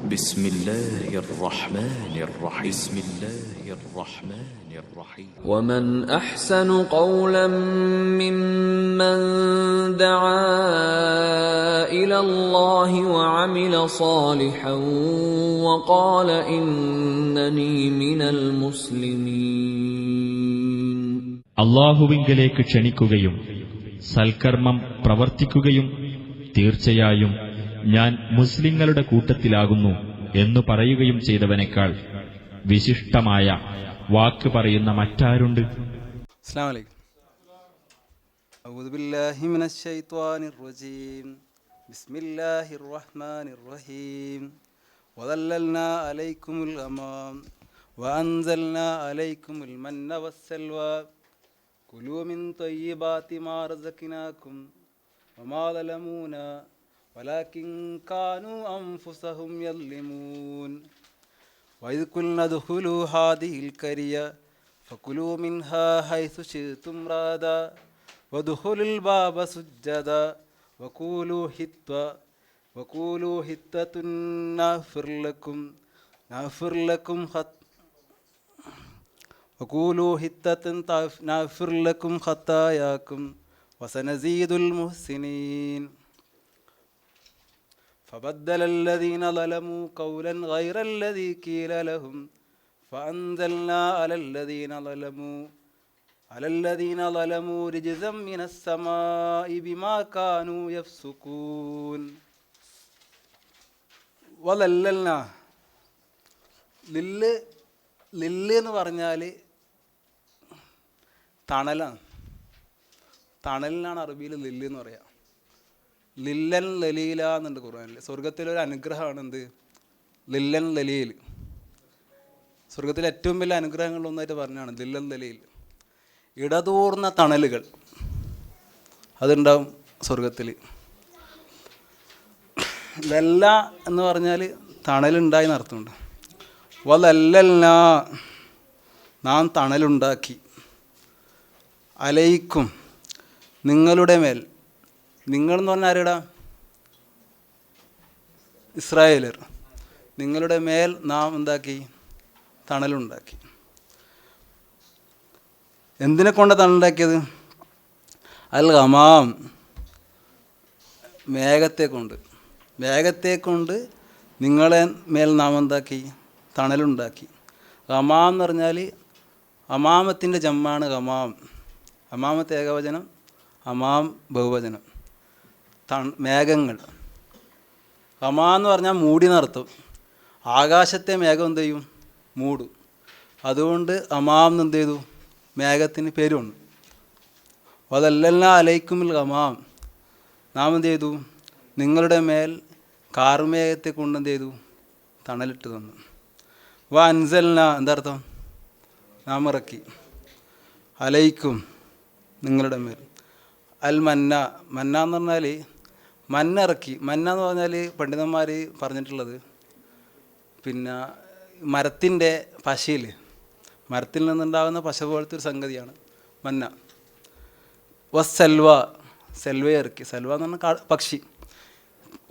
بسم الله الرحمن الرحيم بسم الله الرحمن الرحيم ومن أحسن قولا ممن دعا إلى الله وعمل صالحا وقال إنني من المسلمين. അള്ളാഹുവിങ്കലേക്ക് ക്ഷണിക്കുകയും സൽക്കർമ്മം പ്രവർത്തിക്കുകയും തീർച്ചയായും ഞാൻ മുസ്ലിങ്ങളുടെ കൂട്ടത്തിലാകുന്നു എന്നു പറയുകയും ചെയ്തവനേക്കാൾ വിശിഷ്ടമായ വാക്ക് പറയുന്ന മറ്റാരുണ്ട്? അസ്സലാമു അലൈക്കും. അഊദു ബില്ലാഹി മിനശ് ശൈത്വാനിർ റജീം. ബിസ്മില്ലാഹിർ റഹ്മാനിർ റഹീം. വദല്ലൽനാ അലൈക്കുമുൽ ഗമാം വഅൻസൽനാ അലൈക്കുമുൽ മന്ന വസ്സൽവാ കുലൂ മിൻ ത്വയ്യിബാതി മാ റസഖ്നാകും വമാ ളലമൂനാ വലാകിൻ കാനൂ അൻഫുസഹും യദ്ലിമൂൻ. വഇദ് ഖുൽനാ ദഖുലൂ ഹാദിഹിൽ ഖരിയ ഫകുലൂ മിൻഹാ ഹൈസു ശിഅ്തും റാദാ വദ്ഖുലുൽ ബാബ സുജ്ജദാ വഖൂലൂ ഹിത്തത്തുൻ നഗ്ഫിർ ലക്കും ഖത്തായാക്കും വസനസീദുൽ മുഹ്സിനീൻ. فبدل الذين ظلموا قولا غير الذي قيل لهم فأنزلنا على الذين ظلموا رجزا من السماء بما كانوا يفسقون. وظللنا ലില്ല് എന്ന് പറഞ്ഞാൽ തണലാണ്. തണലിനാണ് അറബിയിൽ ലില്ല് എന്ന് പറയാം. ലില്ലൻ ലലീല എന്നുണ്ട് ഖുർആനിൽ. സ്വർഗത്തിലൊരു അനുഗ്രഹമാണ് എന്ത്? ലില്ലൻ ലലീൽ. സ്വർഗത്തിലെ ഏറ്റവും വലിയ അനുഗ്രഹങ്ങളൊന്നായിട്ട് പറഞ്ഞാണ് ലില്ലൻ ലലീൽ. ഇടതൂർന്ന തണലുകൾ അതുണ്ടാവും സ്വർഗത്തിൽ. ലല്ല എന്ന് പറഞ്ഞാൽ തണലുണ്ടായി എന്നർത്ഥമുണ്ട്. വലല്ലൽനാ നാം തണലുണ്ടാക്കി, അലൈക്കും നിങ്ങളുടെ മേൽ. നിങ്ങൾ എന്ന് പറഞ്ഞാൽ ആരുടാ? ഇസ്രായേലർ. നിങ്ങളുടെ മേൽ നാം എന്താക്കി? തണലുണ്ടാക്കി. എന്തിനെ കൊണ്ട് തണലുണ്ടാക്കിയത്? അൽ ഗമാം മേഘത്തെ കൊണ്ട് നിങ്ങളെ മേൽ നാം എന്താക്കി? തണലുണ്ടാക്കി. ഗമാം എന്ന് പറഞ്ഞാൽ അമാമത്തിൻ്റെ ജമ്മാണ് ഗമാം. അമാമത്ത് ഏകവചനം, അമാം ബഹുവചനം. മേഘങ്ങൾ. ഗമാ എന്ന് പറഞ്ഞാൽ മൂടി എന്നർത്ഥം. ആകാശത്തെ മേഘം എന്ത് ചെയ്യും? മൂടും. അതുകൊണ്ട് അമാം എന്ന് എന്ത് ചെയ്തു? മേഘത്തിന് പേരുണ്ട്. വദല്ലൽനാ അലൈക്കുമുൽ ഗമാം നാം എന്ത് ചെയ്തു? നിങ്ങളുടെ മേൽ കാർമേഘത്തെ കൊണ്ട് എന്ത് ചെയ്തു? തണലിട്ട് തന്നു. വഅൻസൽനാ എന്താർത്ഥം? നാം ഇറക്കി. അലൈക്കും നിങ്ങളുടെ മേൽ. അൽ മന്ന എന്ന് പറഞ്ഞാൽ മന്ന ഇറക്കി. മന്ന എന്ന് പറഞ്ഞാൽ പണ്ഡിതന്മാർ പറഞ്ഞിട്ടുള്ളത് പിന്നെ മരത്തിൻ്റെ പശയിൽ, മരത്തിൽ നിന്നുണ്ടാകുന്ന പശ പോലത്തെ ഒരു സംഗതിയാണ് മന്ന. വസ്സൽവ സെൽവയെ ഇറക്കി. സെൽവ എന്ന് പറഞ്ഞാൽ പക്ഷി.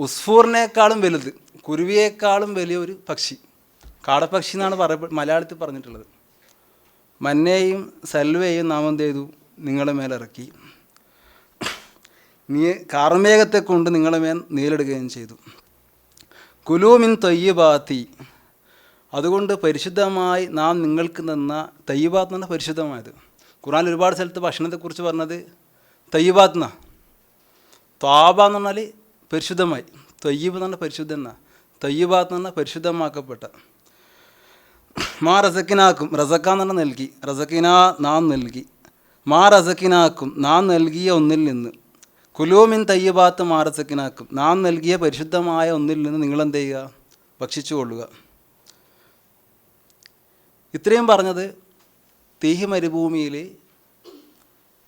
ഉസ്ഫൂറിനേക്കാളും വലുത്, കുരുവിയേക്കാളും വലിയൊരു പക്ഷി, കാടപ്പക്ഷി എന്നാണ് മലയാളത്തിൽ പറഞ്ഞിട്ടുള്ളത്. മന്നയെയും സെൽവയെയും നാം എന്ത് ചെയ്തു? നിങ്ങളുടെ മേലിറക്കി. കാർമേഘത്തെ കൊണ്ട് നിങ്ങളുടെ മേൽ നീലിടുകയും ചെയ്തു. കുലൂ മിൻ ത്വയ്യിബാത്തി അതുകൊണ്ട് പരിശുദ്ധമായി നാം നിങ്ങൾക്ക് തന്ന. തയ്യിബാത്ത് എന്ന് പറഞ്ഞാൽ പരിശുദ്ധമായത്. ഖുർആനിൽ ഒരുപാട് സ്ഥലത്ത് ഭക്ഷണത്തെക്കുറിച്ച് പറഞ്ഞത് തയ്യിബാത്ത് എന്നാണ്. ത്വാബ എന്ന് പറഞ്ഞാൽ പരിശുദ്ധമായി, ത്വയ്യിബ് എന്ന് പറഞ്ഞാൽ പരിശുദ്ധം എന്നാണ്. തയ്യിബാത്ത് എന്ന് പറഞ്ഞാൽ പരിശുദ്ധമാക്കപ്പെട്ട. മാ റസക്കിനാക്കും റസക്കാന്ന് പറഞ്ഞാൽ നൽകി. റസക്കിന നാം നൽകി. മാ റസക്കിനാക്കും നാം നൽകിയ ഒന്നിൽ നിന്ന്. കുലൂ മിൻ തയ്യിബാത്ത് മാ റസക്കിനാക്കും നാം നൽകിയ പരിശുദ്ധമായ ഒന്നിൽ നിന്ന് നിങ്ങളെന്ത് ചെയ്യുക? ഭക്ഷിച്ചു കൊള്ളുക. ഇത്രയും പറഞ്ഞത് തീഹി മരുഭൂമിയിൽ.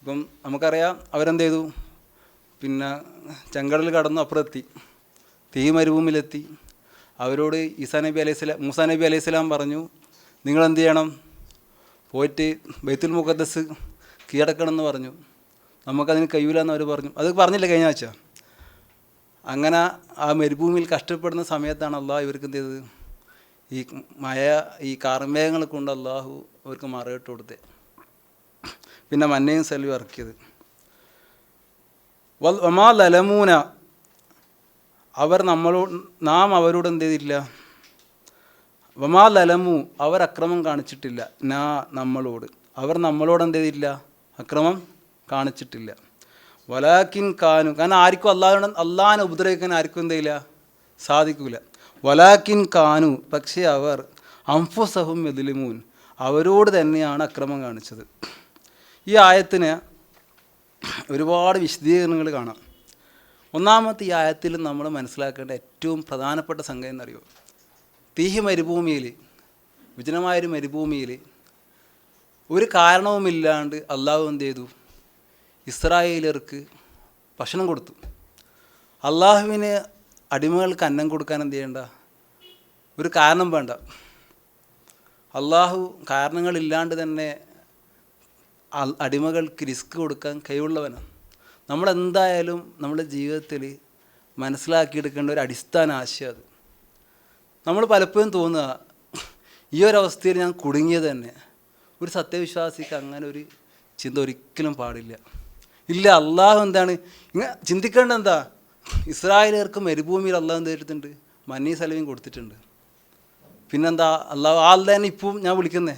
ഇപ്പം നമുക്കറിയാം അവരെന്ത് ചെയ്തു? പിന്നെ ചെങ്കടൽ കടന്നു അപ്പുറത്തെത്തി, തീഹി മരുഭൂമിയിലെത്തി. അവരോട് മൂസാ നബി അലൈഹി സ്വലാം പറഞ്ഞു, നിങ്ങളെന്ത് ചെയ്യണം? പോയിട്ട് ബൈത്തുൽ മുഖദ്ദസ് കീഴടക്കണം എന്ന് പറഞ്ഞു. നമുക്കതിന് കഴിയില്ല എന്ന് അവർ പറഞ്ഞു. അത് പറഞ്ഞില്ല കഴിഞ്ഞ ആഴ്ച. അങ്ങനെ ആ മരുഭൂമിയിൽ കഷ്ടപ്പെടുന്ന സമയത്താണ് അള്ളാഹു ഇവർക്ക് എന്ത് ചെയ്തത്? ഈ മഴ, ഈ കാർമേഘങ്ങൾ കൊണ്ട് അള്ളാഹു അവർക്ക് മറയിട്ട് കൊടുത്തത്. പിന്നെ മന്നയും സൽവയും ഇറക്കിയത്. വമാ ലലമൂന, നാം അവരോട് എന്ത് ചെയ്തില്ല? വമാ ലലമു, അവർ അക്രമം കാണിച്ചിട്ടില്ല. നമ്മളോട്, അവർ നമ്മളോട് എന്ത് ചെയ്തില്ല? അക്രമം കാണിച്ചിട്ടില്ല. വലാക്കിൻ കാനു, കാരണം ആർക്കും അള്ളാഹിനെ ഉപദ്രവിക്കാൻ ആർക്കും എന്ത് ചെയ്യില്ല? സാധിക്കില്ല. വലാക്കിൻ കാനു, പക്ഷേ അവർ അംഫുസഹും യദ്ലിമൂൻ, അവരോട് തന്നെയാണ് അക്രമം കാണിച്ചത്. ഈ ആയത്തിന് ഒരുപാട് വിശദീകരണങ്ങൾ കാണാം. ഒന്നാമത്തെ ഈ ആയത്തിൽ നമ്മൾ മനസ്സിലാക്കേണ്ട ഏറ്റവും പ്രധാനപ്പെട്ട സംഗതി എന്നറിയോ? തീഹി മരുഭൂമിയിൽ, വിജനമായൊരു മരുഭൂമിയിൽ ഒരു കാരണവുമില്ലാണ്ട് അള്ളാഹു എന്ത് ചെയ്തു? ഇസ്രായേലർക്ക് ഭക്ഷണം കൊടുത്തു. അള്ളാഹുവിന് അടിമകൾക്ക് അന്നം കൊടുക്കാൻ എന്ത് ചെയ്യേണ്ട? ഒരു കാരണം വേണ്ട. അള്ളാഹു കാരണങ്ങളില്ലാണ്ട് തന്നെ അടിമകൾക്ക് റിസ്ക് കൊടുക്കാൻ കഴിവുള്ളവനാണ്. നമ്മളെന്തായാലും നമ്മുടെ ജീവിതത്തിൽ മനസ്സിലാക്കിയെടുക്കേണ്ട ഒരു അടിസ്ഥാന ആശയം അത്. നമ്മൾ പലപ്പോഴും തോന്നുക, ഈ ഒരവസ്ഥയിൽ ഞാൻ കുടുങ്ങിയത് തന്നെ. ഒരു സത്യവിശ്വാസിക്ക് അങ്ങനെ ഒരു ചിന്ത ഒരിക്കലും പാടില്ല. ഇല്ല, അള്ളാഹു എന്താണ് ഇങ്ങനെ ചിന്തിക്കേണ്ട? എന്താ? ഇസ്രായേലർക്ക് മരുഭൂമിയിൽ അള്ളാഹു എന്ത് ചെയ്തിട്ടുണ്ട്? മന്നീ സലവയും കൊടുത്തിട്ടുണ്ട്. പിന്നെന്താ? അള്ളാഹു തന്നെ ഇപ്പം ഞാൻ വിളിക്കുന്നേ.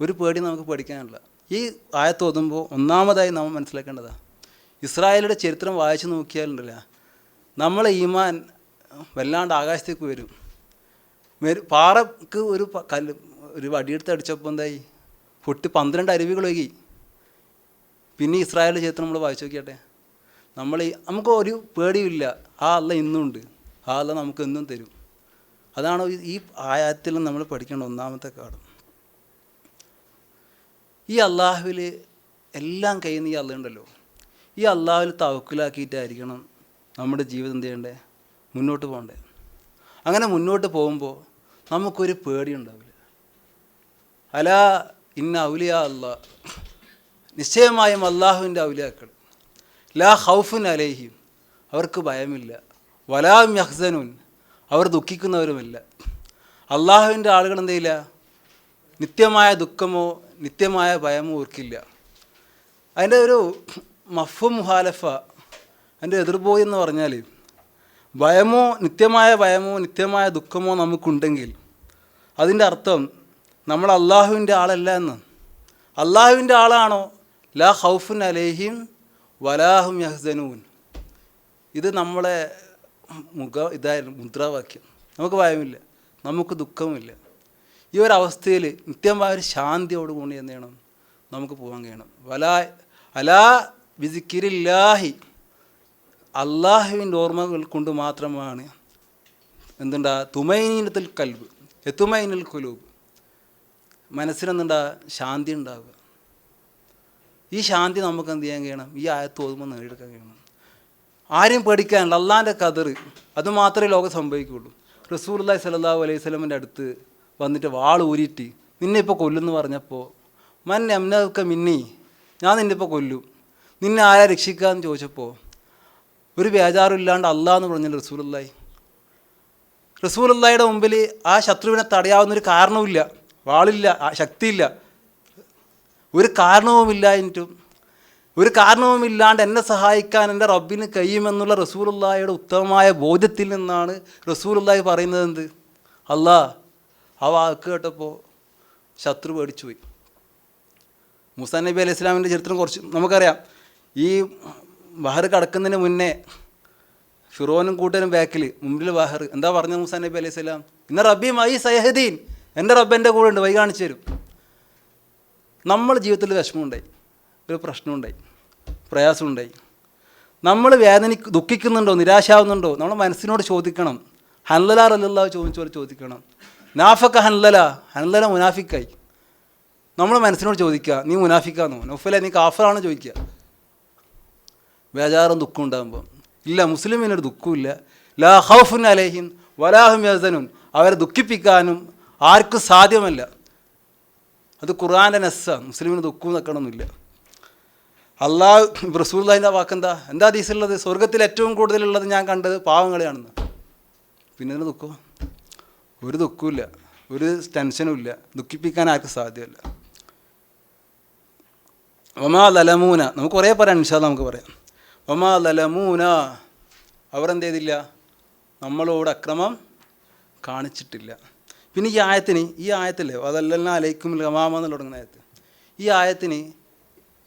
ഒരു പേടി നമുക്ക് പേടിക്കാനില്ല. ഈ ആയത്ത് ഓതുമ്പോൾ ഒന്നാമതായി നമ്മൾ മനസ്സിലാക്കേണ്ടതാണ്, ഇസ്രായേലിൻ്റെ ചരിത്രം വായിച്ച് നോക്കിയാലുണ്ടല്ല, നമ്മളെ ഈമാൻ വല്ലാണ്ട് ആകാശത്തേക്ക് വരും. പാറക്ക് ഒരു വടിയെടുത്ത് അടിച്ചപ്പോൾ എന്തായി? പൊട്ടി 12 അരുവികൾ ഒഴുകി. പിന്നെ ഇസ്രായേലിൻ്റെ ചരിത്രം നമ്മൾ വായിച്ചു നോക്കിയാട്ടെ. നമുക്ക് ഒരു പേടിയില്ല. ആ അല്ല ഇന്നുണ്ട്, ആ അല്ല നമുക്ക് എന്നും തരും. അതാണ് ഈ ആയത്തിൽ നമ്മൾ പഠിക്കേണ്ട ഒന്നാമത്തെ കാര്യം. ഈ അള്ളാഹുവിൽ എല്ലാം കഴിയുന്ന ഈ അള്ളയുണ്ടല്ലോ, ഈ അള്ളാഹുവിൽ തവക്കുലാക്കിയിട്ടായിരിക്കണം നമ്മുടെ ജീവിതം എന്ത് ചെയ്യണ്ടേ? മുന്നോട്ട് പോകണ്ടേ. അങ്ങനെ മുന്നോട്ട് പോകുമ്പോൾ നമുക്കൊരു പേടിയുണ്ടാവില്ല. അലാ ഇന്ന ഔലിയ അല്ലാഹ്, നിശ്ചയമായും അള്ളാഹുവിൻ്റെ ഔലിയാക്കൾ, ലാ ഖൗഫുൻ അലൈഹിം, അവർക്ക് ഭയമില്ല, വലാ ഹും യഹ്സനൂൻ, അവർ ദുഃഖിക്കുന്നവരുമില്ല. അള്ളാഹുവിൻ്റെ ആളുകൾ എന്ത് ചെയ്യില്ല? നിത്യമായ ദുഃഖമോ നിത്യമായ ഭയമോ ഓർക്കില്ല. അതിൻ്റെ ഒരു മഫ്ഹൂം മുഹാലഫ, അതിൻ്റെ എതിർപോയി എന്ന് പറഞ്ഞാൽ, നിത്യമായ ഭയമോ നിത്യമായ ദുഃഖമോ നമുക്കുണ്ടെങ്കിൽ അതിൻ്റെ അർത്ഥം നമ്മൾ അള്ളാഹുവിൻ്റെ ആളല്ല എന്ന്. അള്ളാഹുവിൻ്റെ ആളാണോ? ലാ ഖൗഫുൻ അലൈഹിം വലാഹും യഹ്സനൂൻ. ഇത് നമ്മളെ ഇതായിരുന്നു മുദ്രാവാക്യം. നമുക്ക് ഭയമില്ല, നമുക്ക് ദുഃഖമില്ല. ഈ ഒരവസ്ഥയിൽ നിത്യമായ ഒരു ശാന്തിയോടുകൂടി എന്ത് ചെയ്യണം? നമുക്ക് പോകാൻ കഴിയണം. അലാ ബിസിക്കിരില്ലാഹി, അള്ളാഹുവിൻ്റെ ഓർമ്മകൾ കൊണ്ട് മാത്രമാണ് എന്തുണ്ടാ? തുമൈനീനത്തുൽ കൽബ് എത്തുമൈനുൽ ഖുലൂബ്, മനസ്സിനെന്തുണ്ടാ? ശാന്തി ഉണ്ടാവുക. ഈ ശാന്തി നമുക്ക് എന്ത് ചെയ്യാൻ കഴിയണം? ഈ ആയത്ത് ഓതുമ്പോൾ നേടിയെടുക്കാൻ കഴിയണം. ആരെയും പേടിക്കാനുള്ള അള്ളാഹിൻ്റെ ഖദർ, അത് മാത്രമേ ലോകം സംഭവിക്കുകയുള്ളൂ. റസൂലുള്ളാഹി സ്വല്ലല്ലാഹു അലൈഹി വസല്ലമിൻ്റെ അടുത്ത് വന്നിട്ട് വാൾ ഊരിയിട്ട് നിന്നെ ഇപ്പോൾ കൊല്ലുമെന്ന് പറഞ്ഞപ്പോൾ, മൻ യംനഉക മിന്നി, ഞാൻ നിന്നെ ഇപ്പോൾ കൊല്ലും, നിന്നെ ആരാ രക്ഷിക്കാമെന്ന് ചോദിച്ചപ്പോൾ ഒരു ബേജാറില്ലാണ്ട് അള്ളാഹ് എന്ന് പറഞ്ഞാൽ റസൂലുള്ളാഹിയുടെ മുമ്പിൽ ആ ശത്രുവിനെ തടയാവുന്നൊരു കാരണവുമില്ല, വാളില്ല, ശക്തിയില്ല, ഒരു കാരണവുമില്ലാണ്ട് എന്നെ സഹായിക്കാൻ എൻ്റെ റബ്ബിന് കഴിയുമെന്നുള്ള റസൂലുള്ളാഹിയുടെ ഉത്തമമായ ബോധ്യത്തിൽ നിന്നാണ് റസൂലുള്ളാഹി പറയുന്നത് എന്ത്? അല്ലാഹ്. ആ വാക്ക് കേട്ടപ്പോൾ ശത്രു പേടിച്ചുപോയി. മൂസാ നബി അലൈഹി ഇസ്ലാമിൻ്റെ ചരിത്രം കുറച്ച് നമുക്കറിയാം. ഈ ബഹർ കടക്കുന്നതിന് മുന്നേ ഫിറോനും കൂട്ടരും ബാക്കിൽ, മുമ്പിൽ ബഹർ. എന്താ പറഞ്ഞത് മൂസാ നബി അലൈഹി സ്വലാം? ഇന്ന റബ്ബി മൈ സയഹദീൻ, എൻ്റെ റബ്ബ് എൻ്റെ കൂടെ ഉണ്ട്, വഴി കാണിച്ചു തരും. നമ്മുടെ ജീവിതത്തിൽ വിഷമമുണ്ടായി, ഒരു പ്രശ്നമുണ്ടായി, പ്രയാസമുണ്ടായി, നമ്മൾ ദുഃഖിക്കുന്നുണ്ടോ, നിരാശാവുന്നുണ്ടോ? നമ്മൾ മനസ്സിനോട് ചോദിക്കണം. ഹൻലല റളിയല്ലാഹു ചോദിച്ചോലെ ചോദിക്കണം. നാഫക്ക ഹൻലല മുനാഫിക്കായി. നമ്മൾ മനസ്സിനോട് ചോദിക്കുക, നീ മുനാഫിക്കാന്നോ? നൗഫലെ നീ കാഫറാണോ ചോദിക്കുക. ബേജാറും ദുഃഖം ഉണ്ടാകുമ്പോൾ ഇല്ല, മുസ്ലിമിനൊരു ദുഃഖമില്ല. ലാ ഖൗഫുൻ അലൈഹിം വലാഹും യഹ്സനൂൻ, അവരെ ദുഃഖിപ്പിക്കാനും ആർക്കും സാധ്യമല്ല. അത് ഖുർആൻ്റെ നസ്സാണ്. മുസ്ലിമിന് ദുഃഖവും നിൽക്കണമെന്നില്ല. അള്ളാഹ് റസൂലുള്ളാഹിൻ്റെ വാക്കെന്താ എന്താ ഹദീസുള്ളത്? സ്വർഗത്തിൽ ഏറ്റവും കൂടുതലുള്ളത് ഞാൻ കണ്ടത് പാവങ്ങളെയാണെന്ന്. പിന്നെ ഇതിന് ദുഃഖം? ഒരു ദുഃഖമില്ല, ഒരു ടെൻഷനും ഇല്ല, ദുഃഖിപ്പിക്കാൻ ആർക്കും സാധ്യമല്ല. വമാ ലലമൂന, നമുക്ക് കുറേ പറയാം, ഇൻഷാ അല്ലാഹ് നമുക്ക് പറയാം. വമാ ലലമൂന, അവർ എന്ത് ചെയ്തില്ല, നമ്മളോട് അക്രമം കാണിച്ചിട്ടില്ല. പിന്നെ ഈ ആയത്തില്ലേ അതല്ലെല്ലാം അലൈക്കും ഗമാമ എന്നുള്ള തുടങ്ങുന്ന ആയത്ത്, ഈ ആയത്തിന്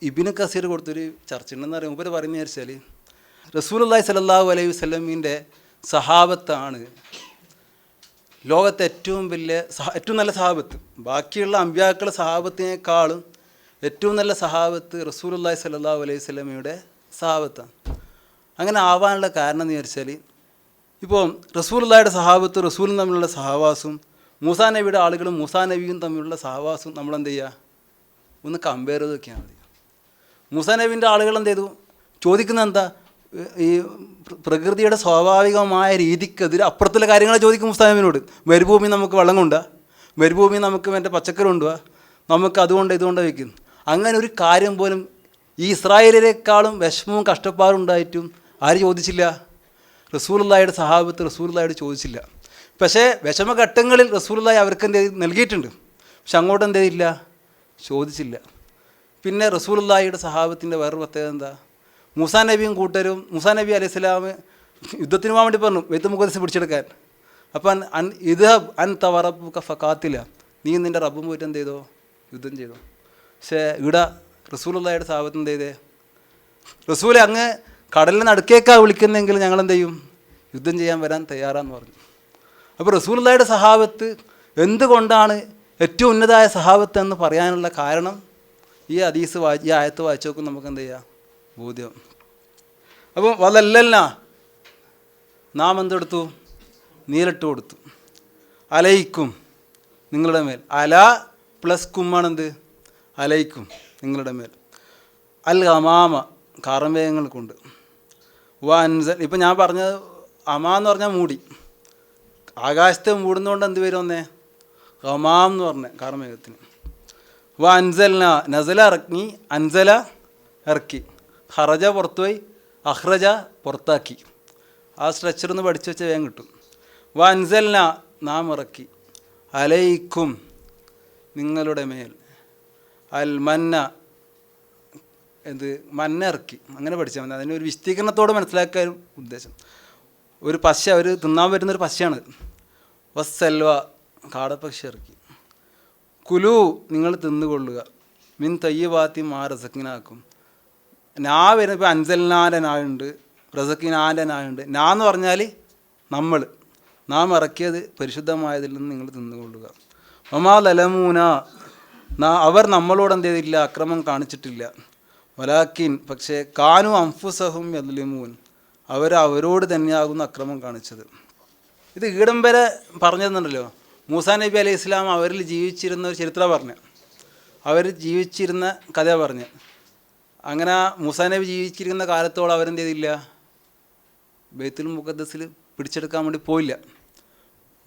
ഇബ്നു കസീർ കൊടുത്തൊരു ചർച്ച ഉണ്ടെന്ന് അറിയാം. മുമ്പ് പറയുന്നത് വെച്ചാൽ റസൂലുള്ളാഹി സ്വല്ലല്ലാഹു അലൈഹി വസല്ലമീൻ്റെ സഹാബത്താണ് ലോകത്തെ ഏറ്റവും നല്ല സഹാബത്ത്. ബാക്കിയുള്ള അമ്പിയാക്കളുടെ സഹാബത്തിനേക്കാളും ഏറ്റവും നല്ല സഹാബത്ത് റസൂലുള്ളാഹി സ്വല്ലല്ലാഹു അലൈഹി വസല്ലമയുടെ സഹാബത്താണ്. അങ്ങനെ ആവാനുള്ള കാരണം എന്ന് വിചാരിച്ചാൽ, ഇപ്പോൾ റസൂലുള്ളാഹിയുടെ സഹാബത്ത് റസൂലും തമ്മിലുള്ള സഹവാസും മൂസാ നബിയുടെ ആളുകളും മൂസാ നബിയും തമ്മിലുള്ള സഹവാസും നമ്മളെന്ത് ചെയ്യുക, ഒന്ന് കമ്പയർ ചെയ്ത് നോക്കിയാൽ മതി. മൂസാ നബീൻ്റെ ആളുകൾ എന്ത് ചെയ്തു, ചോദിക്കുന്നത് എന്താ, ഈ പ്രകൃതിയുടെ സ്വാഭാവികമായ രീതിക്കെതിരെ അപ്പുറത്തുള്ള കാര്യങ്ങളെ ചോദിക്കും മൂസാ നബിനോട്. മരുഭൂമി നമുക്ക് വെള്ളം കൊണ്ടുപോവാ, മരുഭൂമി നമുക്ക് മറ്റേ പച്ചക്കറി കൊണ്ടുപോവാ, നമുക്ക് അതുകൊണ്ട് ഇതുകൊണ്ട് വയ്ക്കുന്നു. അങ്ങനെ ഒരു കാര്യം പോലും ഈ ഇസ്രായേലിനേക്കാളും വിഷമവും കഷ്ടപ്പാടും ഉണ്ടായിട്ടും ആര് ചോദിച്ചില്ല? റസൂലുള്ളാഹിയുടെ സഹാബത്ത് റസൂലുള്ളാഹിയോട് ചോദിച്ചില്ല. പക്ഷേ വിഷമഘട്ടങ്ങളിൽ റസൂലുള്ളാഹി അവർക്ക് എന്ത് നൽകിയിട്ടുണ്ട്, പക്ഷെ അങ്ങോട്ട് എന്ത് ചെയ്തില്ല, ചോദിച്ചില്ല. പിന്നെ റസൂലുള്ളാഹിയുടെ സഹാബത്തിൻ്റെ വേറൊരു പ്രത്യേകത എന്താ, മൂസാ നബിയും കൂട്ടരും, മൂസാ നബി അലൈഹി സ്വലാം യുദ്ധത്തിന് പോകാൻ വേണ്ടി പറഞ്ഞു ബൈത്തുൽ മുഖദ്ദസ് പിടിച്ചെടുക്കാൻ. അപ്പം ഇത് തവറബുക ഫഖാത്തില, നീ നിൻ്റെ റബ്ബും പോയിട്ട് എന്ത് ചെയ്തോ, യുദ്ധം ചെയ്തോ. പക്ഷേ ഇവിടെ റസൂലുള്ളാഹിയുടെ സഹാബത്ത് എന്ത് ചെയ്തേ, റസൂലെ അങ്ങ് കടലിന് നടുക്കേക്കാണ് വിളിക്കുന്നതെങ്കിൽ ഞങ്ങൾ എന്ത് ചെയ്യും, യുദ്ധം ചെയ്യാൻ വരാൻ തയ്യാറാന്ന് പറഞ്ഞു. അപ്പോൾ റസൂലുള്ളാഹിയുടെ സഹാബത്ത് എന്തുകൊണ്ടാണ് ഏറ്റവും ഉന്നതമായ സഹാബത്ത് എന്ന് പറയാനുള്ള കാരണം ഈ ഹദീസ് ഈ ആയത്ത് വായിച്ചു നോക്കും നമുക്ക് എന്ത് ചെയ്യാം, ബോധ്യം. അപ്പം വലല്ലല്ല, നാം എന്തെടുത്തു, നീലിട്ട് കൊടുത്തു. അലയിക്കും, നിങ്ങളുടെ മേൽ. അല പ്ലസ് കുമ്മാണെന്ത്, അലയിക്കും, നിങ്ങളുടെ മേൽ. അൽ ഗമാമ, കാർമേഘങ്ങൾ കൊണ്ട്. അൻസൽ, ഇപ്പം ഞാൻ പറഞ്ഞത് അമാ എന്ന് പറഞ്ഞാൽ മൂടി, ആകാശത്തെ മൂടുന്നതുകൊണ്ട് എന്ത് വരും ഒന്നേ, ഗമാം എന്ന് പറഞ്ഞ കാർമേഘത്തിന്. അൻസൽന, നസല ഇറക്കി, അൻസല ഇറക്കി, ഹറജ പുറത്തുപോയി, അഹ്റജ പുറത്താക്കി. ആ സ്ട്രക്ചർ ഒന്ന് പഠിച്ചു വെച്ചാൽ വേഗം കിട്ടും. അൻസൽന, നാം ഇറക്കി, അലൈക്കും, നിങ്ങളുടെ മേൽ, അൽ മന്ന, മന്ന ഇറക്കി. അങ്ങനെ പഠിച്ചാൽ മതി, അതിന് ഒരു വിശദീകരണത്തോടെ മനസ്സിലാക്കാൻ ഉദ്ദേശം. ഒരു പശ, ഒരു തിന്നാൻ പറ്റുന്നൊരു പശയാണ്. വസ്സൽവ, കാടപ്പക്ഷി ഇറക്കി. കുലു, നിങ്ങൾ തിന്നുകൊള്ളുക, മിൻ തയ്യബാത്തി മാ റസക്കിനാക്കും. നാ വരുന്ന ഇപ്പോൾ അൻസൽനാൻ്റെ നായുണ്ട്, റസക്കിനാൻ്റെ നായുണ്ട്. നാ എന്ന് പറഞ്ഞാൽ നമ്മൾ, നാം ഇറക്കിയത് പരിശുദ്ധമായതിൽ നിന്ന് നിങ്ങൾ തിന്നുകൊള്ളുക. ഒമാ ലലമൂന, അവർ നമ്മളോട് എന്ത് ചെയ്തില്ല, അക്രമം കാണിച്ചിട്ടില്ല. വലാക്കിൻ, പക്ഷേ കാനു അംഫുസഹും യദ്ലിമൂൻ, അവരോട് തന്നെയാകുന്ന അക്രമം കാണിച്ചത്. ഇത് ഈടം വരെ പറഞ്ഞതെന്നുണ്ടല്ലോ, മൂസാ നബി അലൈഹി ഇസ്ലാം അവരിൽ ജീവിച്ചിരുന്ന ഒരു ചരിത്രം പറഞ്ഞ്, അവർ ജീവിച്ചിരുന്ന കഥ പറഞ്ഞ്. അങ്ങനെ മൂസാ നബി ജീവിച്ചിരിക്കുന്ന കാലത്തോളം അവരെന്ത് ചെയ്തില്ല, ബൈത്തുൽ മുഖദ്ദസിൽ പിടിച്ചെടുക്കാൻ വേണ്ടി പോയില്ല.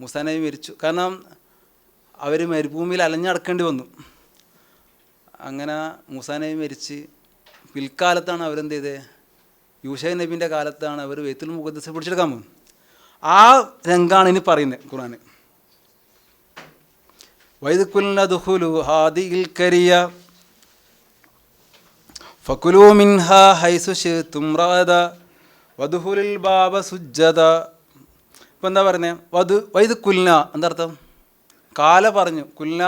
മൂസാ നബി മരിച്ചു, കാരണം അവർ മരുഭൂമിയിൽ അലഞ്ഞടക്കേണ്ടി വന്നു. അങ്ങനെ മൂസാ നബി മരിച്ച് പിൽക്കാലത്താണ് അവരെന്ത് ചെയ്തത്, യൂശൈ നബീൻ്റെ കാലത്താണ് അവർ ബൈത്തുൽ മുഖദ്ദസ് പിടിച്ചെടുക്കാൻ പോകുന്നത്. ആ രംഗാണ് ഇനി പറയുന്നത് ഖുർആൻ. വൈദ് കുൽന ദുഖുലു ഹാദിൽ കരിയ ഫകുലു മിൻഹാ ഹൈസു ശിഅ്തും റഗദ വദ്ഖുലുൽ ബാബ സുജ്ജദ. ഇപ്പം എന്താ പറയുന്നത്, വൈദ് കുൽന എന്താ അർത്ഥം, കാല പറഞ്ഞു, കുൽന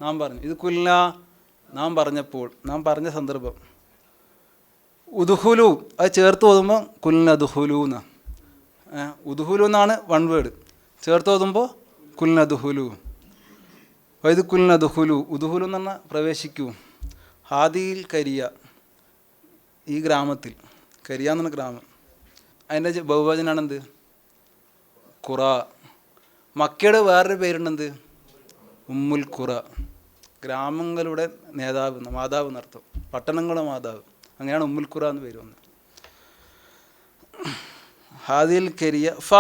നാം പറഞ്ഞു. ഇത് കുൽന നാം പറഞ്ഞപ്പോൾ, നാം പറഞ്ഞ സന്ദർഭം. ഉദ്ഖുലു, അത് ചേർത്ത് ഓതുമ്പോൾ കുൽന ദുഖുലു എന്നാണ്. ഉദ്ഖുലു എന്നാണ് വൺ വേർഡ്, ചേർത്ത് ഓതുമ്പോൾ കുൽന ദുഖുലു. വൈദ് കുൽന ദുഖുലു, ഉദ്ഖുലു എന്ന് പറഞ്ഞാൽ പ്രവേശിക്കൂ. ഹാദിയിൽ കരിയ, ഈ ഗ്രാമത്തിൽ. കരിയ എന്ന് പറഞ്ഞ ഗ്രാമം, അതിൻ്റെ ബഹുവചനാണ് എന്ത്, ഖുറ. മക്കയുടെ വേറൊരു പേരുണ്ടെന്ത്, ഉമ്മുൽ ഖുറ, ഗ്രാമങ്ങളുടെ നേതാവ്, മാതാവ് എന്നർത്ഥം, പട്ടണങ്ങളുടെ മാതാവ്. അങ്ങനെയാണ് ഉമ്മുൽ ഖുറ എന്ന് പേര് വന്നത്. ഹാദിൽ കരിയ ഫ,